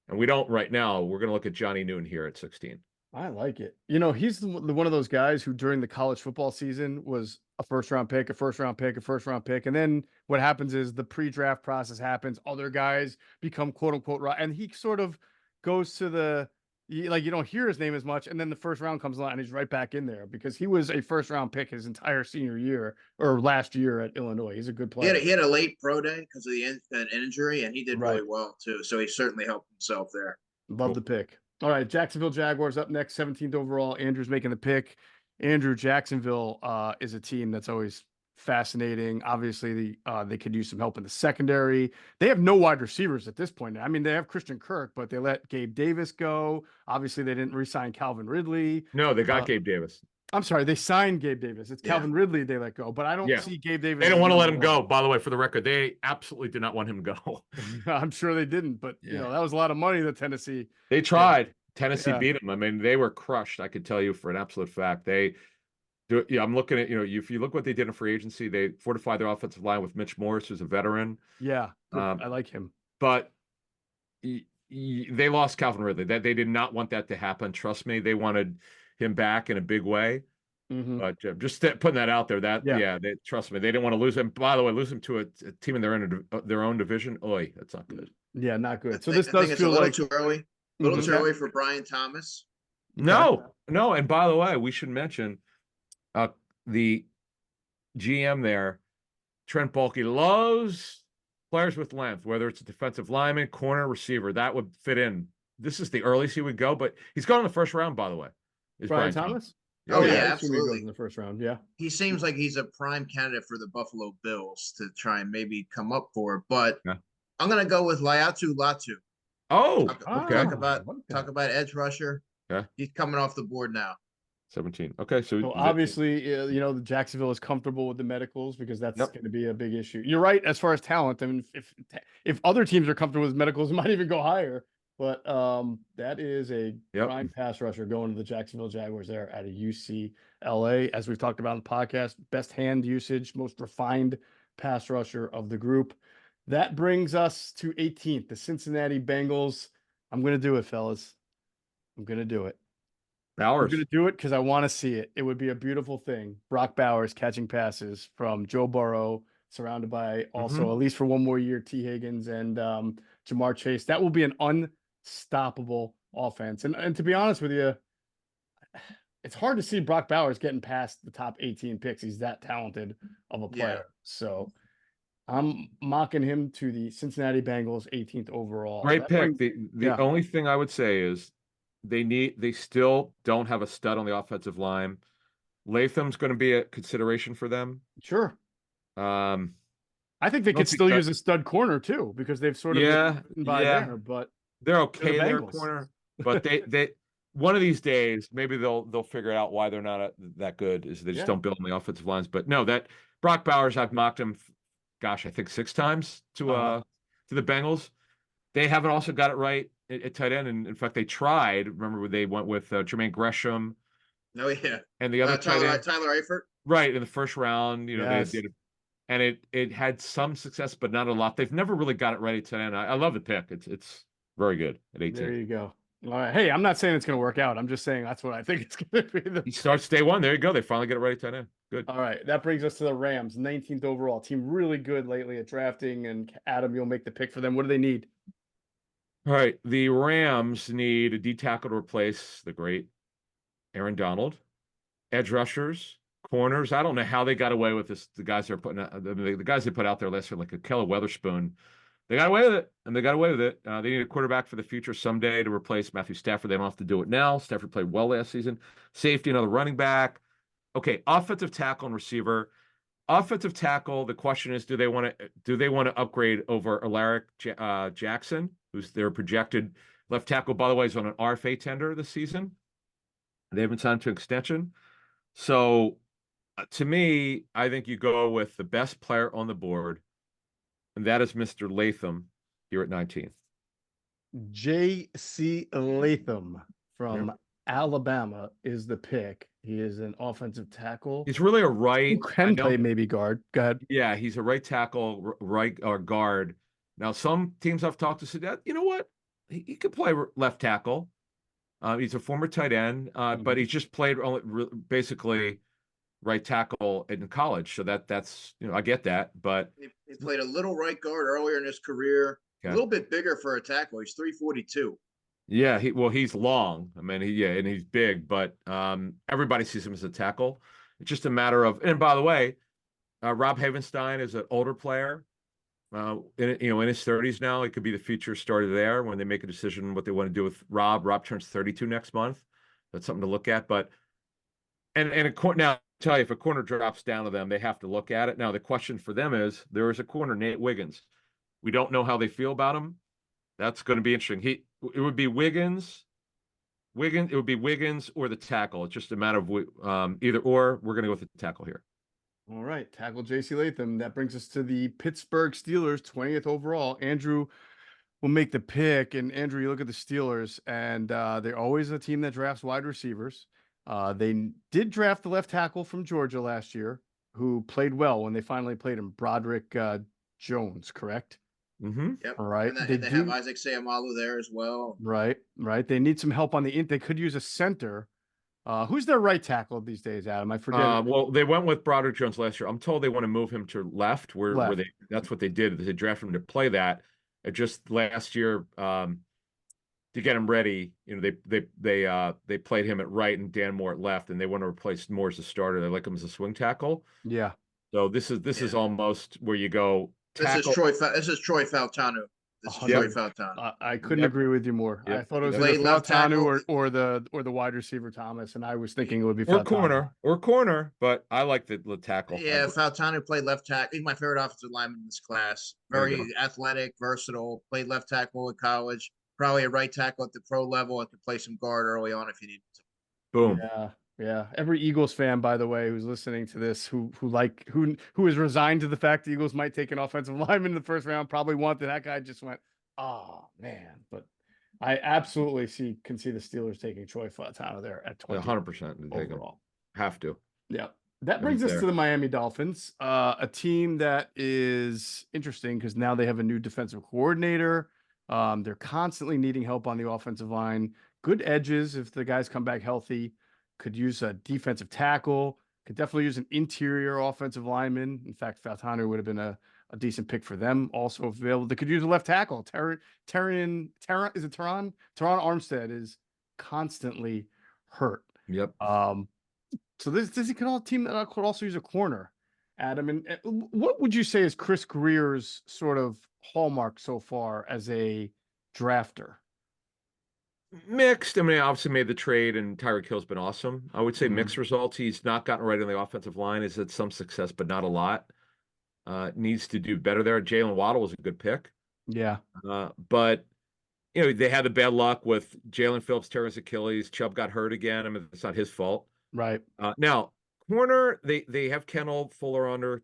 and we don't right now, we're going to look at Johnny Newton here at 16. I like it. He's one of those guys who during the college football season was a first round pick, a first round pick, a first round pick. And then what happens is the pre-draft process happens. Other guys become quote unquote right. And he sort of goes to you don't hear his name as much. And then the first round comes along and he's right back in there because he was a first round pick his entire senior year or last year at Illinois. He's a good player. He had a late pro day because of an injury, and he did really well too. So he certainly helped himself there. Love the pick. All right, Jacksonville Jaguars up next, 17th overall. Andrew's making the pick. Andrew, Jacksonville is a team that's always fascinating. Obviously, they could use some help in the secondary. They have no wide receivers at this point. I mean, they have Christian Kirk, but they let Gabe Davis go. Obviously, they didn't re-sign Calvin Ridley. No, they got Gabe Davis. I'm sorry, they signed Gabe Davis. It's Calvin Ridley they let go, but I don't see Gabe Davis. They don't want to let him go, by the way, for the record. They absolutely did not want him to go. I'm sure they didn't, but that was a lot of money that Tennessee. They tried. Tennessee beat them. I mean, they were crushed, I could tell you for an absolute fact. I'm looking at, if you look what they did in free agency, they fortified their offensive line with Mitch Morris, who's a veteran. Yeah, I like him. But they lost Calvin Ridley. They did not want that to happen. Trust me, they wanted him back in a big way. But just putting that out there, they trust me, they didn't want to lose him. By the way, lose him to a team in their own division. Oy, that's not good. Yeah, not good. So this does feel like too early. A little too early for Brian Thomas. No. And by the way, we should mention the GM there, Trent Baalke, loves players with length, whether it's a defensive lineman, corner, receiver. That would fit in this is the earliest he would go, but he's gone in the first round, by the way. Is Brian Brian Thomas? Oh, yeah, I assume he goes absolutely. in the first round. Yeah. He seems like he's a prime candidate for the Buffalo Bills to try and maybe come up for it. But Yeah. I'm gonna go with Laiatu Latu. Oh, Talk, okay. talk about I like talk that. about edge rusher. Yeah. He's coming off the board now. 17. Okay, so So obviously, the Jacksonville is comfortable with the medicals because that's Yep. going to be a big issue. You're right as far as talent. I mean, if other teams are comfortable with medicals, it might even go higher. But that is a Yep. prime pass rusher going to the Jacksonville Jaguars there at a UCLA, as we've talked about in the podcast. Best hand usage, most refined pass rusher of the group. That brings us to 18th, the Cincinnati Bengals. I'm going to do it, fellas. I'm going to do it. I'm Bowers. going to do it because I want to see it. It would be a beautiful thing. Brock Bowers catching passes from Joe Burrow, surrounded by also, at least for one more year, T. Higgins and Jamar Chase. That will be an unstoppable offense. And to be honest with you, it's hard to see Brock Bowers getting past the top 18 picks. He's that talented of a player. Yeah. So I'm mocking him to the Cincinnati Bengals 18th overall. Great That pick. brings- The yeah. only thing I would say is they still don't have a stud on the offensive line. Latham's going to be a consideration for them. Sure. Um, I think they don't could think still that- use a stud corner too, because they've sort of Yeah, been by yeah. there, but they're okay there, Bengals. corner, but they one of these days maybe they'll figure out why they're not that good. Is they just Yeah. don't build on the offensive lines. But no, that Brock Bowers, I've mocked him. Gosh, I think 6 times to the Bengals. They haven't also got it right at tight end, and in fact, they tried. Remember when they went with Jermaine Gresham Oh yeah. and the other tight end, Tyler Eifert. right in the first round. Yes. They did, and it had some success, but not a lot. They've never really got it right at tight end. I love the pick. It's very good at 18. there you go. All right. Hey, I'm not saying it's going to work out. I'm just saying that's what I think it's going to be. He starts day one. There you go. They finally get it right at tight end. Good. All right. That brings us to the Rams, 19th overall. Team really good lately at drafting. And Adam, you'll make the pick for them. What do they need? All right. The Rams need a D tackle to replace the great Aaron Donald. Edge rushers, corners. I don't know how they got away with this. The guys they're putting out, the guys they put out there last year, like a Keller Weatherspoon. They got away with it, and they got away with it. They need a quarterback for the future someday to replace Matthew Stafford. They don't have to do it now. Stafford played well last season. Safety, another running back. Okay, offensive tackle and receiver. Offensive tackle. The question is, do they want to upgrade over Alaric Jackson, who's their projected left tackle? By the way, is on an RFA tender this season. They haven't signed to extension. So, to me, I think you go with the best player on the board, and that is Mr. Latham here at 19th. J.C. Latham from Alabama is the pick. He is an offensive tackle. He's really a right. Who can play maybe guard. Go ahead. Yeah, he's a right tackle, right or guard. Now, some teams I've talked to said that, you know what? He could play left tackle. He's a former tight end, but he's just played basically right tackle in college. So that's I get that, but He played a little right guard earlier in his career. Okay. A little bit bigger for a tackle. He's 342. yeah, he's long. I mean, and he's big, but everybody sees him as a tackle. It's just a matter of. And by the way, Rob Havenstein is an older player. In his 30s now. He could be the future starter there when they make a decision what they want to do with Rob. Rob turns 32 next month. That's something to look at. But now I'll tell you, if a corner drops down to them, they have to look at it. Now the question for them is there is a corner, Nate Wiggins. We don't know how they feel about him. That's going to be interesting. It would be Wiggins. It would be Wiggins or the tackle. It's just a matter of either or. We're going to go with the tackle here. All right, tackle J.C. Latham. That brings us to the Pittsburgh Steelers, 20th overall. Andrew will make the pick, and Andrew, you look at the Steelers, and they're always a team that drafts wide receivers. They did draft the left tackle from Georgia last year, who played well when they finally played him, Broderick Jones, correct? Mm-hmm. Yep. All right. And they have Isaac Seumalo there as well. Right. They need some help on the They could use a center. Who's their right tackle these days, Adam? I forget. Well, they went with Broderick Jones last year. I'm told they want to move him to left, where that's what they did. They drafted him to play that. Just last year, to get him ready, they played him at right and Dan Moore at left, and they want to replace Moore as a starter. They like him as a swing tackle. Yeah. So this is almost where you go. This is Troy Faltanu, This is 100. Joey Fautanu. I couldn't Yep. agree with you more. I Yep. thought it was Played either left tackle. Fautanu or the wide receiver Thomas, and I was thinking it would be Or Fautanu. corner, but I like the tackle. Yeah, Fautanu played left tackle. He's my favorite offensive lineman in this class. There you Very athletic, versatile. Played left tackle in college. Probably a right tackle at the pro level. I could play some guard early on if you need to. Boom. Yeah, yeah. Every Eagles fan, by the way, who's listening to this, who is resigned to the fact the Eagles might take an offensive lineman in the first round, probably wanted that guy. Just went, oh man. But I absolutely can see the Steelers taking Troy Fautanu there at 20 100%. overall. Have to. Yeah. That brings us there. to the Miami Dolphins, a team that is interesting because now they have a new defensive coordinator. They're constantly needing help on the offensive line. Good edges if the guys come back healthy. Could use a defensive tackle. Could definitely use an interior offensive lineman. In fact, Fautanu would have been a decent pick for them. Also available. They could use a left tackle. Teron Armstead is constantly hurt. Yep. So this is a team that could also use a corner, Adam. And what would you say is Chris Greer's sort of hallmark so far as a drafter? Mixed. I mean, obviously made the trade, and Tyreek Hill's been awesome. I would say mixed results. He's not gotten right on the offensive line. He's had some success, but not a lot. Needs to do better there. Jalen Waddle was a good pick. Yeah. But they had the bad luck with Jalen Phillips tearing his Achilles. Chubb got hurt again. I mean, it's not his fault. Right. Now, corner, they have Kendall Fuller under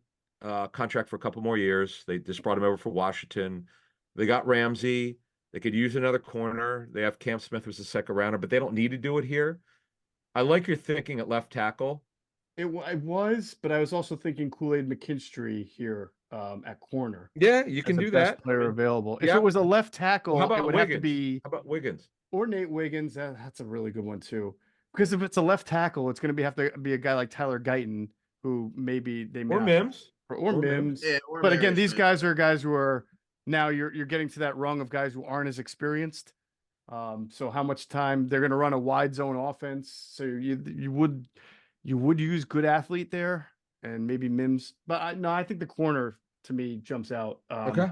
contract for a couple more years. They just brought him over for Washington. They got Ramsey. They could use another corner. They have Cam Smith, who's a second rounder, but they don't need to do it here. I like your thinking at left tackle. It was, but I was also thinking Kool-Aid McKinstry here at corner. Yeah, you can do that. Best player available. If yeah. it was a left tackle, How about it would Wiggins? have to be. How about Wiggins? Or Nate Wiggins. That's a really good one too. Because if it's a left tackle, it's going to have to be a guy like Tyler Guyton, who maybe they may Or not- Mims. or Mims. Yeah, or But again, Marius these Mims. guys are guys who are now you're getting to that rung of guys who aren't as experienced. So how much time they're going to run a wide zone offense? So you would use good athlete there and maybe Mims. But I think the corner to me jumps out. Okay.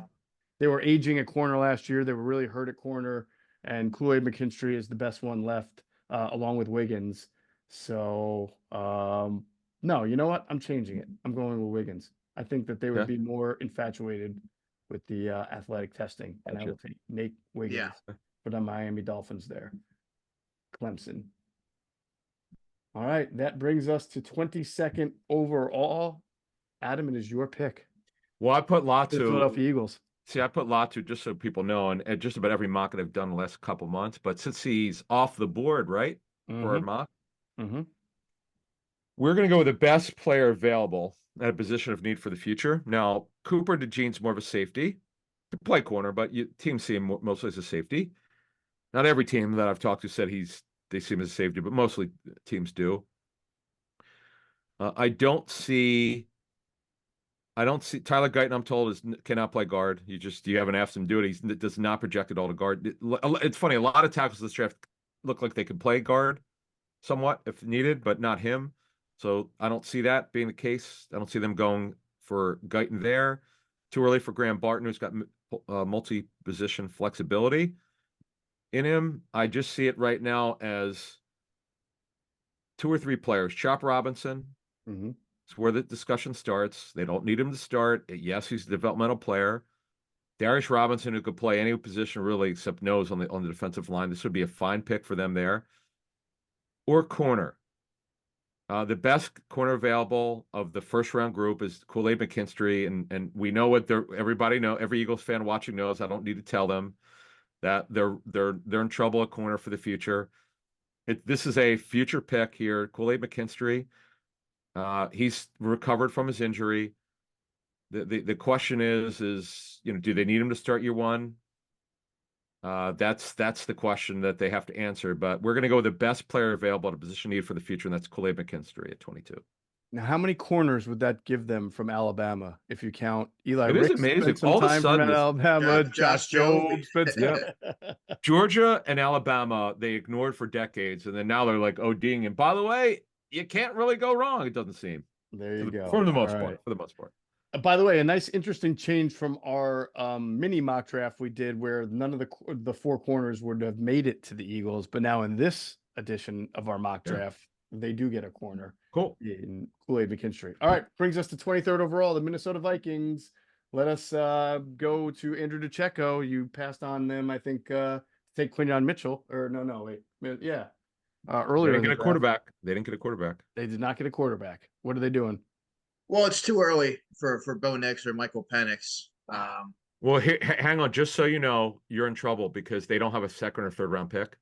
They were aging at corner last year. They were really hurt at corner, and Kool-Aid McKinstry is the best one left, along with Wiggins. So no, you know what? I'm changing it. I'm going with Wiggins. I think that they would be more infatuated with the athletic testing, and I Gotcha. will take Nate Wiggins for the Miami Dolphins there. Clemson. All right, that brings us to 22nd overall. Adam, it is your pick. Well, I put The Latu. Philadelphia Eagles. See, I put Latu just so people know, and at just about every mock that I've done the last couple months. But since he's off the board, right, for our mock, we're going to go with the best player available at a position of need for the future. Now, Cooper DeJean's more of a safety. He can play corner, but teams see him mostly as a safety. Not every team that I've talked to said they see him as a safety, but mostly teams do. I don't see Tyler Guyton. I'm told cannot play guard. You haven't asked him to do it. He does not project at all to guard. It's funny. A lot of tackles this draft look like they could play guard somewhat if needed, but not him. So I don't see that being the case. I don't see them going for Guyton there. Too early for Graham Barton, who's got multi-position flexibility in him. I just see it right now as 2 or 3 players. Chop Robinson. It's where the discussion starts. They don't need him to start. Yes, he's a developmental player. Darius Robinson, who could play any position really except nose on the defensive line. This would be a fine pick for them there. Or corner. The best corner available of the first round group is Kool-Aid McKinstry, and we know what everybody know. Every Eagles fan watching knows. I don't need to tell them that they're in trouble at corner for the future. This is a future pick here. Kool-Aid McKinstry. He's recovered from his injury. The question is do they need him to start year one? That's the question that they have to answer. But we're going to go with the best player available at a position need for the future, and that's Kool-Aid McKinstry at 22. Now, how many corners would that give them from Alabama if you count Eli? It is Ricks amazing. spent some All of a time sudden, from Alabama. Josh Jones. Georgia and Alabama, they ignored for decades, and then now they're like ODing. And by the way, you can't really go wrong. It doesn't seem There you go. for the most All part. right. For the most part. By the way, a nice, interesting change from our mini mock draft we did, where none of the four corners would have made it to the Eagles, but now in this edition of our mock Yeah. draft, they do get a corner Cool. in Kool-Aid McKinstry. All right, brings us to 23rd overall, the Minnesota Vikings. Let us go to Andrew DiCecco. You passed on them, I think, to take Quinyon Mitchell, or no, wait, yeah, They earlier in didn't get the a draft. quarterback. They didn't get a quarterback. They did not get a quarterback. What are they doing? Well, it's too early for Bo Nix or Michael Penix. Well, hang on. Just so you know, you're in trouble because they don't have a second or third round pick.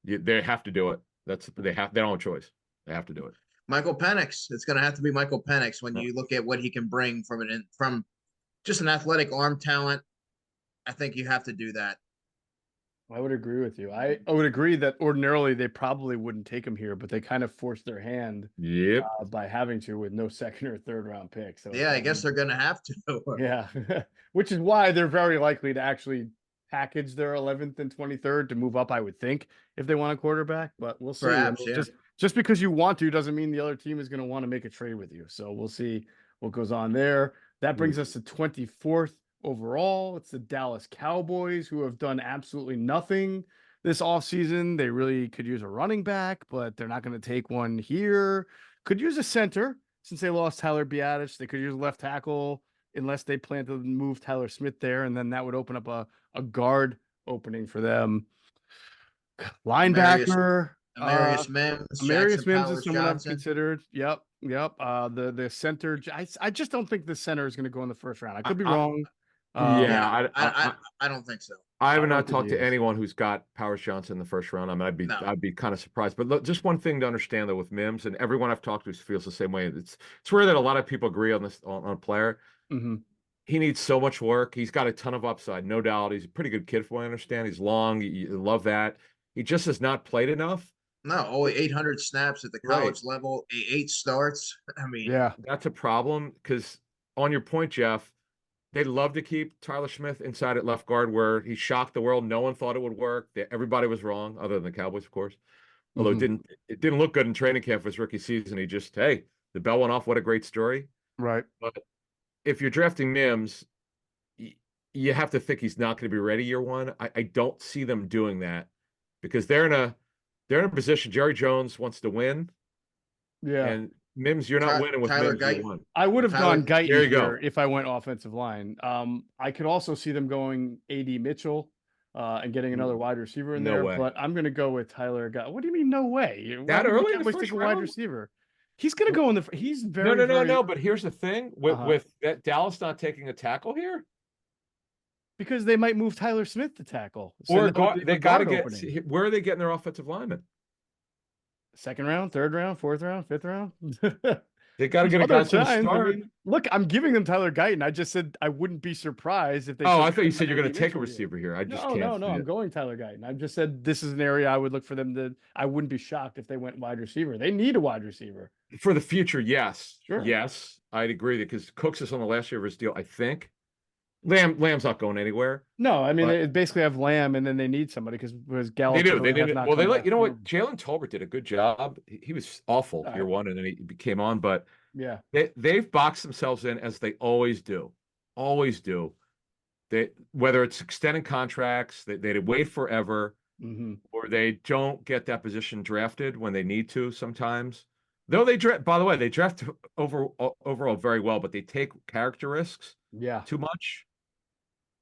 They have to do it. They don't have a choice. They have to do it. Michael Penix. It's going to have to be Michael Penix when Yeah. you look at what he can bring from just an athletic arm talent. I think you have to do that. I would agree with you. I would agree that ordinarily they probably wouldn't take him here, but they kind of forced their hand Yep. by having to with no second or third round pick. So Yeah, I guess they're going to have to. yeah, which is why they're very likely to actually package their 11th and 23rd to move up, I would think, if they want a quarterback. But we'll see. Perhaps, yeah. Just because you want to doesn't mean the other team is going to want to make a trade with you. So we'll see what goes on there. That brings us to 24th overall. It's the Dallas Cowboys, who have done absolutely nothing this offseason. They really could use a running back, but they're not going to take one here. Could use a center since they lost Tyler Biadasz. They could use a left tackle unless they plan to move Tyler Smith there, and then that would open up a guard opening for them. Linebacker. Amarius Mims. Amarius Jackson Mims Powers is someone I've Johnson. considered. Yep. The center. I just don't think the center is going to go in the first round. I could be wrong. Yeah, I don't think so. I have I don't not think talked he to is. anyone who's got Powers Johnson in the first round. I mean, No. I'd be kind of surprised. But look, just one thing to understand though with Mims, and everyone I've talked to feels the same way. It's rare that a lot of people agree on this on a player. Mm-hmm. He needs so much work. He's got a ton of upside, no doubt. He's a pretty good kid, from what I understand. He's long. You love that. He just has not played enough. No, only 800 snaps at the college level, 8 starts. I mean, Yeah. That's a problem because on your point, Geoff, they'd love to keep Tyler Smith inside at left guard where he shocked the world. No one thought it would work. Everybody was wrong, other than the Cowboys, of course. Although Mhm. it didn't look good in training camp for his rookie season. He just, hey, the bell went off. What a great story. Right. But if you're drafting Mims, you have to think he's not going to be ready year one. I don't see them doing that because they're in a position. Jerry Jones wants to win. Yeah. And Mims, you're not winning with Tyler Mims year Guyton. one. I would have Tyler- gone Guyton There you go. here if I went offensive line. I could also see them going AD Mitchell and getting another wide receiver in No there. way. But I'm going to go with Tyler. What do you mean, no way? Why That would early in Cowboys the take first a wide round? receiver? He's going to go in the. He's very No. But here's the thing with Uh-huh. with that Dallas not taking a tackle here, because they might move Tyler Smith to tackle. So or that would leave they a got to guard get opening. where are they getting their offensive linemen? Second round, third round, fourth round, fifth round. They got to get a Other guy to times, I start. mean, look, I'm giving them Tyler Guyton. I just said I wouldn't be surprised if they. Oh, took I thought you said you're going AD to take a Mitchell here. receiver here. I just No, can't. no, see I'm it. going Tyler Guyton. I just said this is an area I would look for them to. I wouldn't be shocked if they went wide receiver. They need a wide receiver. For the future, yes, Sure. yes, I'd agree because Cooks is on the last year of his deal. I think Lamb's not going anywhere. No, I mean But- they basically have Lamb, and then they need somebody because Gallup. They do. really They has did. not Well, they come let back you know what from- Jalen Tolbert did a good job. He was awful All year right. one, and then he came on. But Yeah, they've boxed themselves in as they always do. Always do. They whether it's extending contracts, they wait forever, hmm or they don't get that position drafted when they need to. Sometimes, though they draft. By the way, they draft overall very well, but they take character risks yeah. too much.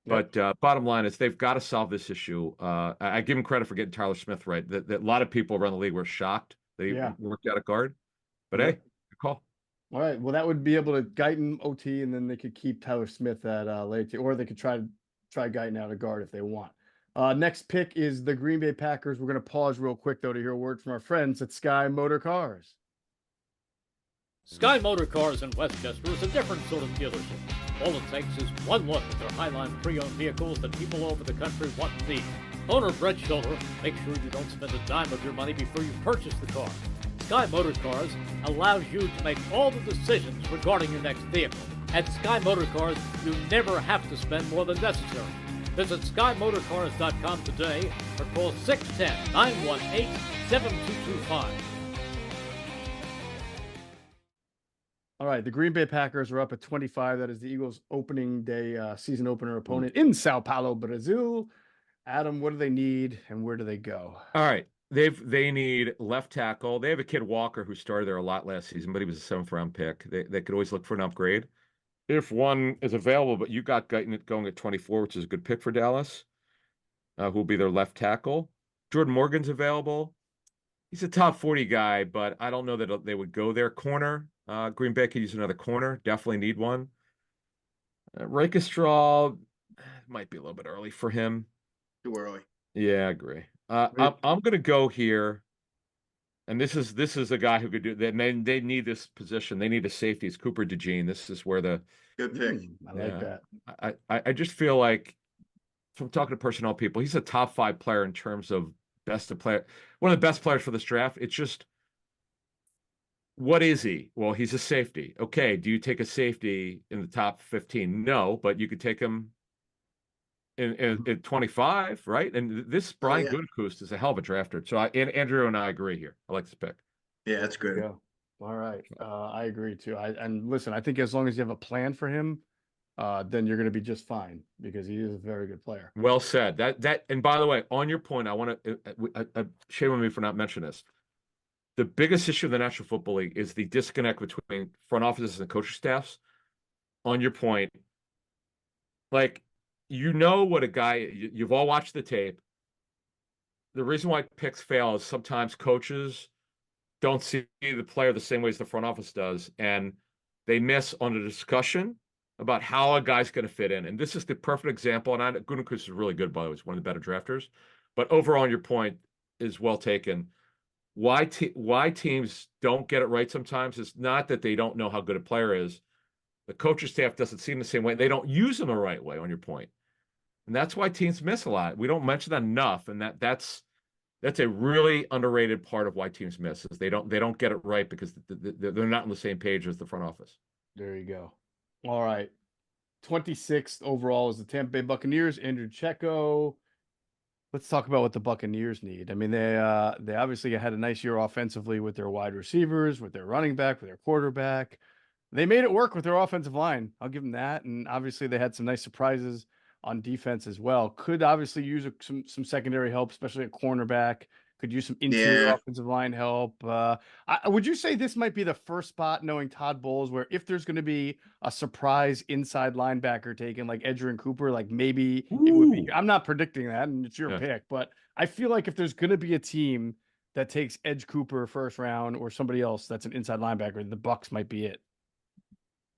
Yep. But bottom line is they've got to solve this issue. I give them credit for getting Tyler Smith right. That a lot of people around the league were shocked that he Yeah. worked out at guard. But Yep. hey, good call. All right. Well, that would be able to Guyton OT, and then they could keep Tyler Smith at late, or they could try Guyton out of guard if they want. Next pick is the Green Bay Packers. We're going to pause real quick though to hear a word from our friends at Sky Motor Cars. Sky Motor Cars in Westchester is a different sort of dealership. All it takes is one look at their Highline pre-owned vehicles that people all over the country want and need. Owner Brett Schiller, make sure you don't spend a dime of your money before you purchase the car. Sky Motor Cars allows you to make all the decisions regarding your next vehicle. At Sky Motor Cars, you never have to spend more than necessary. Visit SkyMotorCars.com today or call 610-918-7225. All right. The Green Bay Packers are up at 25. That is the Eagles' opening day season opener opponent in Sao Paulo, Brazil. Adam, what do they need and where do they go? All right. They need left tackle. They have a kid Walker who started there a lot last season, but he was a 7th-round pick. They could always look for an upgrade if one is available. But you got Guyton going at 24, which is a good pick for Dallas. Who will be their left tackle? Jordan Morgan's available. He's a top 40 guy, but I don't know that they would go there. Corner. Green Bay could use another corner. Definitely need one. Rakestraw might be a little bit early for him. Too early. Yeah, I agree. I'm going to go here, and this is a guy who could do that. They need this position. They need a safety. It's Cooper DeJean. This is where the Good pick. I like that. I just feel like from talking to personnel people, he's a top 5 player in terms of best of player, one of the best players for this draft. It's just, what is he? Well, he's a safety. Okay, do you take a safety in the top 15? No, but you could take him in 25, right? And this Brian Gutekunst is a hell of a drafter. So Andrew and I agree here. I like this pick. Yeah, that's good. Yeah. All right. I agree too. And listen, I think as long as you have a plan for him, then you're going to be just fine because he is a very good player. Well said. That and by the way, on your point, I want to shame on me for not mentioning this. The biggest issue in the National Football League is the disconnect between front offices and coaching staffs. On your point, like, you know what a guy, you've all watched the tape. The reason why picks fail is sometimes coaches don't see the player the same way as the front office does, and they miss on a discussion about how a guy's going to fit in. And this is the perfect example. And Gutekunst is really good, by the way. He's one of the better drafters. But overall, your point is well taken. Why teams don't get it right sometimes is not that they don't know how good a player is. The coaching staff doesn't see him the same way. They don't use him the right way, on your point. And that's why teams miss a lot. We don't mention that enough. And that's a really underrated part of why teams miss, is they don't get it right because they're not on the same page as the front office. There you go. All right. 26th overall is the Tampa Bay Buccaneers. Andrew DiCecco. Let's talk about what the Buccaneers need. I mean, they obviously had a nice year offensively with their wide receivers, with their running back, with their quarterback. They made it work with their offensive line. I'll give them that. And obviously they had some nice surprises on defense as well. Could obviously use some secondary help, especially a cornerback. Could use some interior offensive line help. Would you say this might be the first spot, knowing Todd Bowles, where if there's going to be a surprise inside linebacker taken like Edgerrin Cooper, like maybe it would be? I'm not predicting that, and it's your pick, but I feel like if there's going to be a team that takes Edge Cooper first round or somebody else that's an inside linebacker, the Bucs might be it.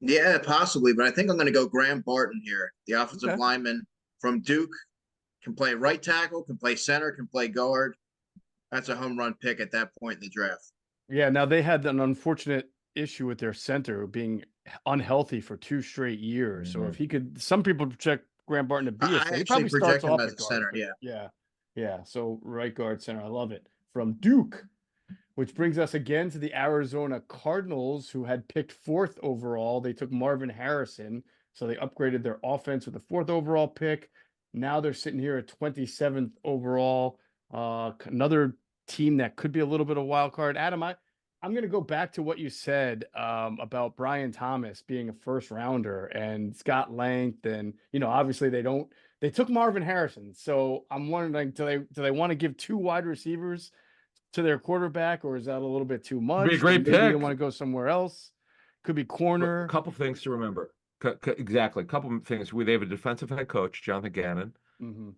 Yeah, possibly, but I think I'm going to go Graham Barton here, the offensive lineman from Duke. Can play right tackle, can play center, can play guard. That's a home run pick at that point in the draft. Yeah, now they had an unfortunate issue with their center being unhealthy for 2 straight years. Mm-hmm. So if he could, some people project Graham Barton to be I actually project him as a center, Yeah. So right guard, center. I love it. From Duke, which brings us again to the Arizona Cardinals, who had picked 4th overall. They took Marvin Harrison, so they upgraded their offense with the 4th overall pick. Now they're sitting here at 27th overall. Another team that could be a little bit of a wild card. Adam, I'm going to go back to what you said about Brian Thomas being a first rounder and Scott Length, and obviously they took Marvin Harrison. So I'm wondering, do they want to give 2 wide receivers to their quarterback, or is that a little bit too much? Be a great pick. They want to go somewhere else. Could be corner. A couple things to remember. Exactly. A couple of things. They have a defensive head coach, Jonathan Gannon. Mm-hmm.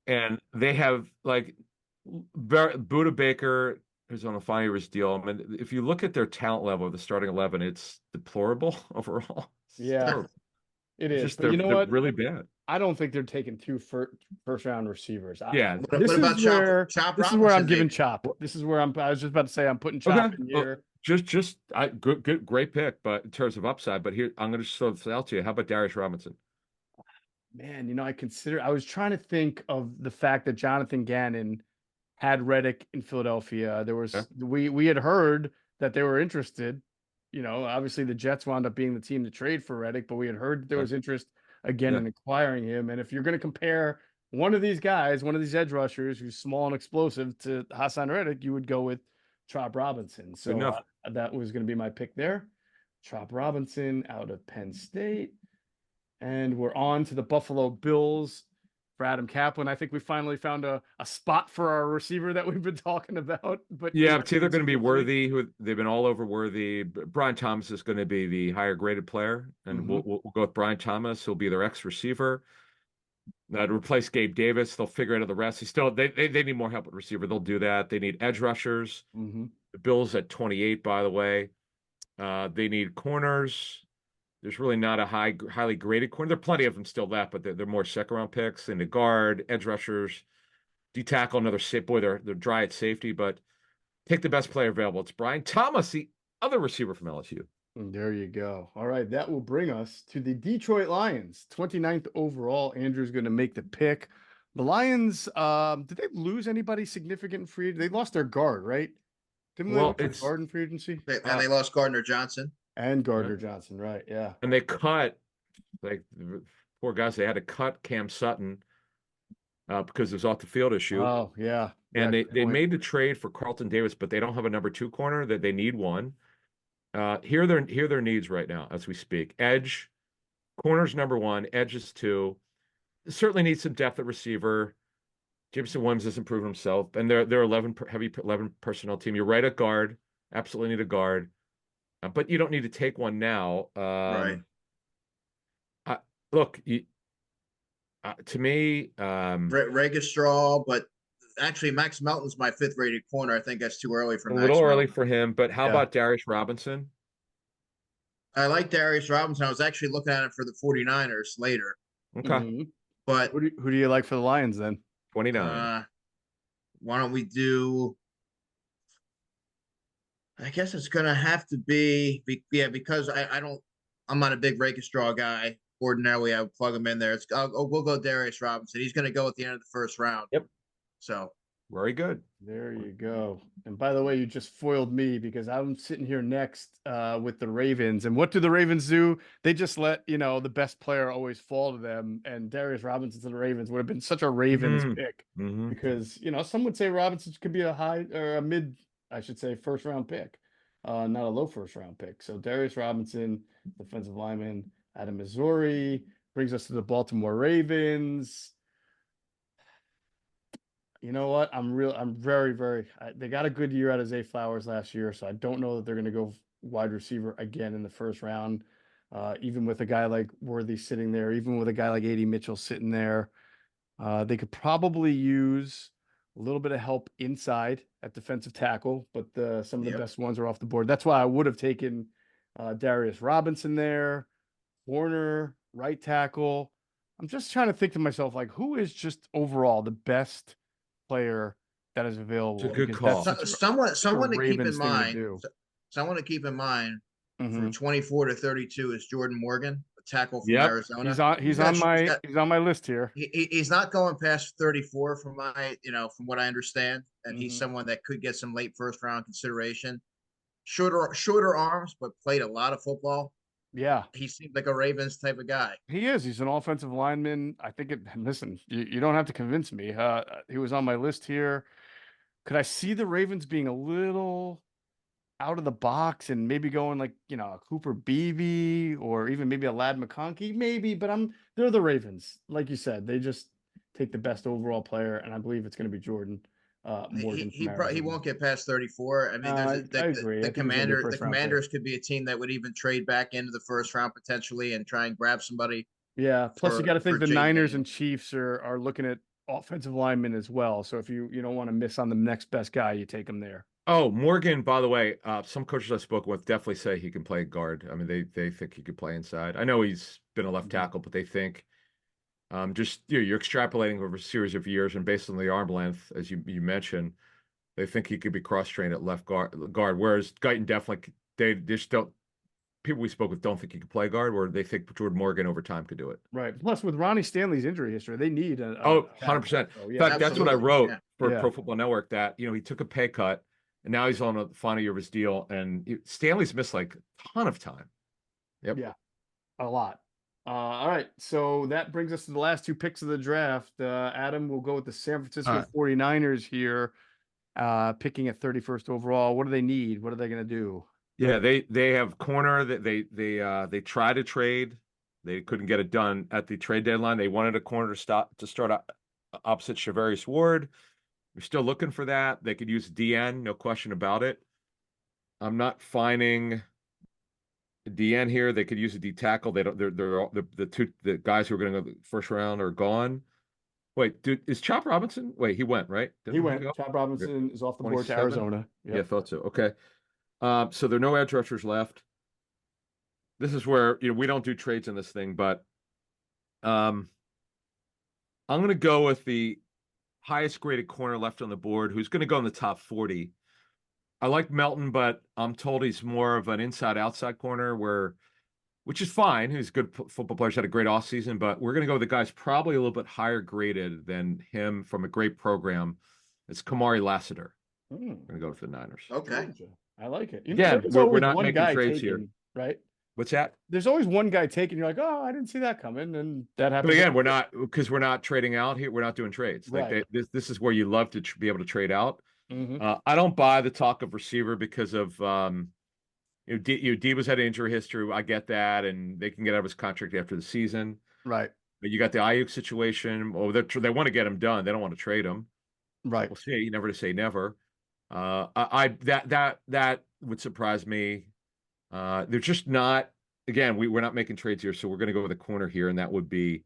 And they have Buda Baker, who's on a 5-year deal. I mean, if you look at their talent level of the starting 11, it's deplorable overall. It is. Just, but you know what? Really bad. I don't think they're taking 2 first round receivers. This is where I'm giving Chop. This is where I was just about to say I'm putting Chop in here. Great pick, but in terms of upside. But here, I'm going to throw this out to you. How about Darius Robinson? Man, I was trying to think of the fact that Jonathan Gannon had Reddick in Philadelphia. There was we had heard that they were interested. Obviously the Jets wound up being the team to trade for Reddick, but we had heard that there was interest again in acquiring him. And if you're going to compare one of these guys, one of these edge rushers who's small and explosive to Hassan Reddick, you would go with Chop Robinson. So that was going to be my pick there. Chop Robinson out of Penn State. And we're on to the Buffalo Bills for Adam Caplan. I think we finally found a spot for our receiver that we've been talking about. But Yeah, it's either going to be Worthy. Worthy, who they've been all over Worthy. Brian Thomas is going to be the higher graded player, and we'll go with Brian Thomas. He'll be their ex receiver. To replace Gabe Davis, they'll figure out the rest. They need more help at receiver. They'll do that. They need edge rushers. The Bills at 28, by the way. They need corners. There's really not a highly graded corner. There are plenty of them still left, but they're more second round picks. And the guard, edge rushers, D tackle, another boy. They're dry at safety, but take the best player available. It's Brian Thomas, the other receiver from LSU. There you go. All right, that will bring us to the Detroit Lions, 29th overall. Andrew's going to make the pick. The Lions, did they lose anybody significant in free agency? They lost their guard, right? Didn't they look for guard in free agency? And they lost Gardner Johnson. And Gardner Johnson, right? Yeah. And they cut, like, poor guys. They had to cut Cam Sutton because it was off the field issue. Oh yeah. And they made the trade for Carlton Davis, but they don't have a number 2 corner. That they need one. Here are their needs right now as we speak. Edge, corners number 1, edges 2. Certainly needs some depth at receiver. Jameson Williams hasn't proven himself, and they're 11 personnel team. You're right at guard. Absolutely need a guard. But you don't need to take one now. Right. Look, to me, Registraw, but actually Max Melton's my 5th rated corner. I think that's too early for a Max little Melton. early for him. But how about Darius Robinson? I like Darius Robinson. I was actually looking at it for the 49ers later. Okay. But who do you like for the Lions then? 29. Why don't we do? I guess it's gonna have to be because I'm not a big Registraw guy. Ordinarily, I would plug him in there. We'll go Darius Robinson. He's gonna go at the end of the first round. Yep. So very good. There you go. And by the way, you just foiled me because I'm sitting here next with the Ravens. And what do the Ravens do? They just let, the best player always fall to them. And Darius Robinson to the Ravens would have been such a Ravens pick because, some would say Robinson could be a high or a mid, I should say, first round pick, not a low first round pick. So Darius Robinson, defensive lineman out of Missouri, brings us to the Baltimore Ravens. You know what? I'm very, very. They got a good year out of Zay Flowers last year, so I don't know that they're going to go wide receiver again in the first round. Even with a guy like Worthy sitting there, even with a guy like A.D. Mitchell sitting there, they could probably use a little bit of help inside at defensive tackle, but some of the best ones are off the board. That's why I would have taken Darius Robinson there, Warner, right tackle. I'm just trying to think to myself, like, who is just overall the best player that is available? It's a good call. Someone to keep in mind. Someone to keep in mind from 24 to 32 is Jordan Morgan, a tackle from Arizona. He's on my list here. He's not going past 34 from what I understand, and he's someone that could get some late first round consideration. Shorter arms, but played a lot of football. Yeah. He seems like a Ravens type of guy. He is. He's an offensive lineman. I think listen, you don't have to convince me. He was on my list here. Could I see the Ravens being a little out of the box and maybe going like, a Cooper Beebe or even maybe a Ladd McConkey? Maybe, but they're the Ravens. Like you said, they just take the best overall player, and I believe it's going to be Jordan Morgan. He won't get past 34. I mean, I agree. The Commanders could be a team that would even trade back into the first round potentially and try and grab somebody. Yeah. Plus, you got to think the Niners and Chiefs are looking at offensive linemen as well. So if you don't want to miss on the next best guy, you take him there. Oh, Morgan, by the way, some coaches I spoke with definitely say he can play guard. I mean, they think he could play inside. I know he's been a left tackle, but they think you're extrapolating over a series of years, and based on the arm length, as you mentioned, they think he could be cross-trained at left guard. Whereas Guyton definitely, they just don't. People we spoke with don't think he could play guard, where they think Jordan Morgan over time could do it. Right. Plus, with Ronnie Stanley's injury history, they need 100%. In fact, that's what I wrote for Pro Football Network. That he took a pay cut, and now he's on the final year of his deal, and Stanley's missed like a ton of time. Yep. Yeah, a lot. All right, so that brings us to the last 2 picks of the draft. Adam will go with the San Francisco 49ers here, picking at 31st overall. What do they need? What are they going to do? Yeah, they have corner that they try to trade. They couldn't get it done at the trade deadline. They wanted a corner to start opposite Shavarius Ward. We're still looking for that. They could use DN, no question about it. I'm not finding DN here. They could use a D tackle. They don't. They're all, the guys who are going to go the first round are gone. Wait, dude, is Chop Robinson? Wait, he went, right? He went. go? Chad Robinson is off the board to 27? Arizona. Yeah, I thought so. Okay. So there are no edge rushers left. This is where we don't do trades in this thing, but I'm going to go with the highest graded corner left on the board, who's going to go in the top 40. I like Melton, but I'm told he's more of an inside-outside corner, which is fine. He's a good football player. He's had a great offseason, but we're going to go with the guy's probably a little bit higher graded than him from a great program. It's Kamari Lassiter. We're going to go for the Niners. Okay. I like it. Yeah, we're not making trades here. Right? What's that? There's always one guy taken. You're like, oh, I didn't see that coming, and that happens. But again, we're not trading out here. We're not doing trades. Like Right. this is where you love to be able to trade out. Mhm. I don't buy the talk of receiver because of Deebo's had injury history. I get that, and they can get out of his contract after the season. Right. But you got the Ayuk situation. Oh, they want to get him done. They don't want to trade him. Right. We'll see. Never to say never. That would surprise me. They're just not. Again, we're not making trades here, so we're going to go with a corner here, and that would be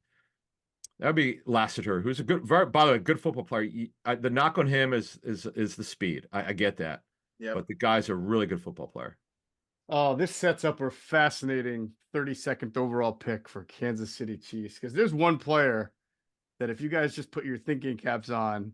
Lassiter, who's a good, by the way, good football player. The knock on him is the speed. I get that. Yeah. But the guy's a really good football player. Oh, this sets up a fascinating 32nd overall pick for Kansas City Chiefs, because there's one player that if you guys just put your thinking caps on,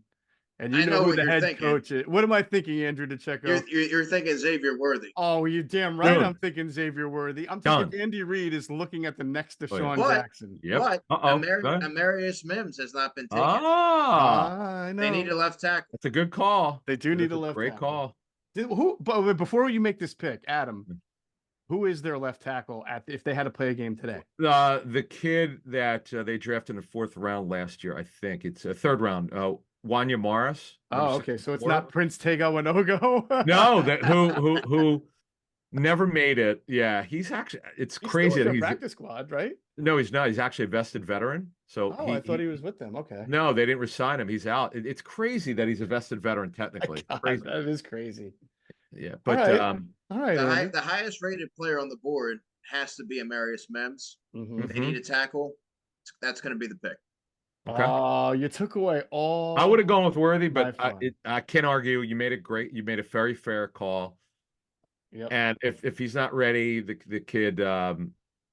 and you I know know who what the you're head thinking. coach is. What am I thinking, Andrew DiCecco? You're thinking Xavier Worthy. Oh, you damn right. Dude. I'm thinking Xavier Worthy. I'm Done. thinking Andy Reid is looking at the next Oh, yeah. Deshaun But- Jackson. Yep. But Go ahead. Amarius Mims has not been taken. I know. They need a left tackle. That's a good call. They do need That's a left great tackle. call. But before you make this pick, Adam, Hmm. who is their left tackle if they had to play a game today? The kid that they drafted in the 4th round last year, I think it's a 3rd round. Wanya Morris. Oh, okay. So it's not Prince Tega-Wanogo. No, that who never made it. Yeah, he's actually. It's He's crazy still in that the he's. practice squad, right? No, he's not. He's actually a vested veteran. So Oh, I thought he was with them. Okay. No, they didn't resign him. He's out. It's crazy that he's a vested veteran technically. God, Crazy. that is crazy. Yeah, but right. All right. Andy. The highest rated player on the board has to be Amarius Mims. Mhm. They need a tackle. That's going to be the pick. Okay. Oh, you took away all. I would have gone with Worthy, my but fun. I can't argue. You made a very fair call. Yep. And if he's not ready, the kid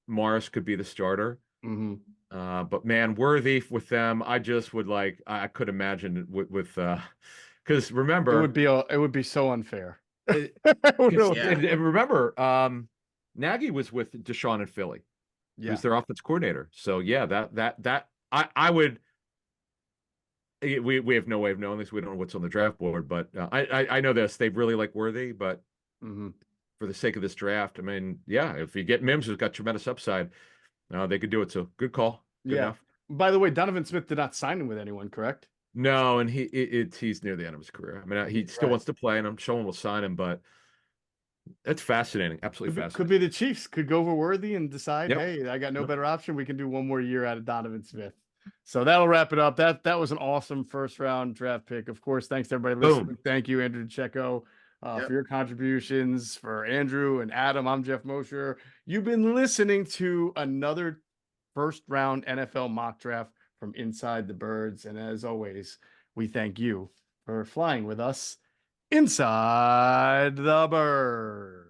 Morris could be the starter. Mhm. But man, Worthy with them, I just would like. I could imagine it with because remember It would be so unfair. It- It would really Yeah. be. and remember, Nagy was with Deshaun in Philly. Yeah. Who's their offense coordinator. So yeah, that I would. We have no way of knowing this. We don't know what's on the draft board, but I know this. They really like Worthy, but Mhm. for the sake of this draft, I mean, yeah, if you get Mims, who's got tremendous upside, they could do it. So good call. Good Yeah. enough. By the way, Donovan Smith did not sign him with anyone, correct? No, and he's near the end of his career. I mean, he still Right. wants to play, and I'm sure we'll sign him, but that's fascinating. Absolutely Could fascinating. be the Chiefs could go over Worthy and decide, Yep. hey, I got no Yep. better option. We can do one more year out of Donovan Smith. So that'll wrap it up. That was an awesome first round draft pick. Of course, thanks to everybody listening. Boom. Thank you, Andrew DiCecco, Yep. for your contributions. For Andrew and Adam, I'm Geoff Mosher. You've been listening to another first round NFL mock draft from Inside the Birds. And as always, we thank you for flying with us inside the bird.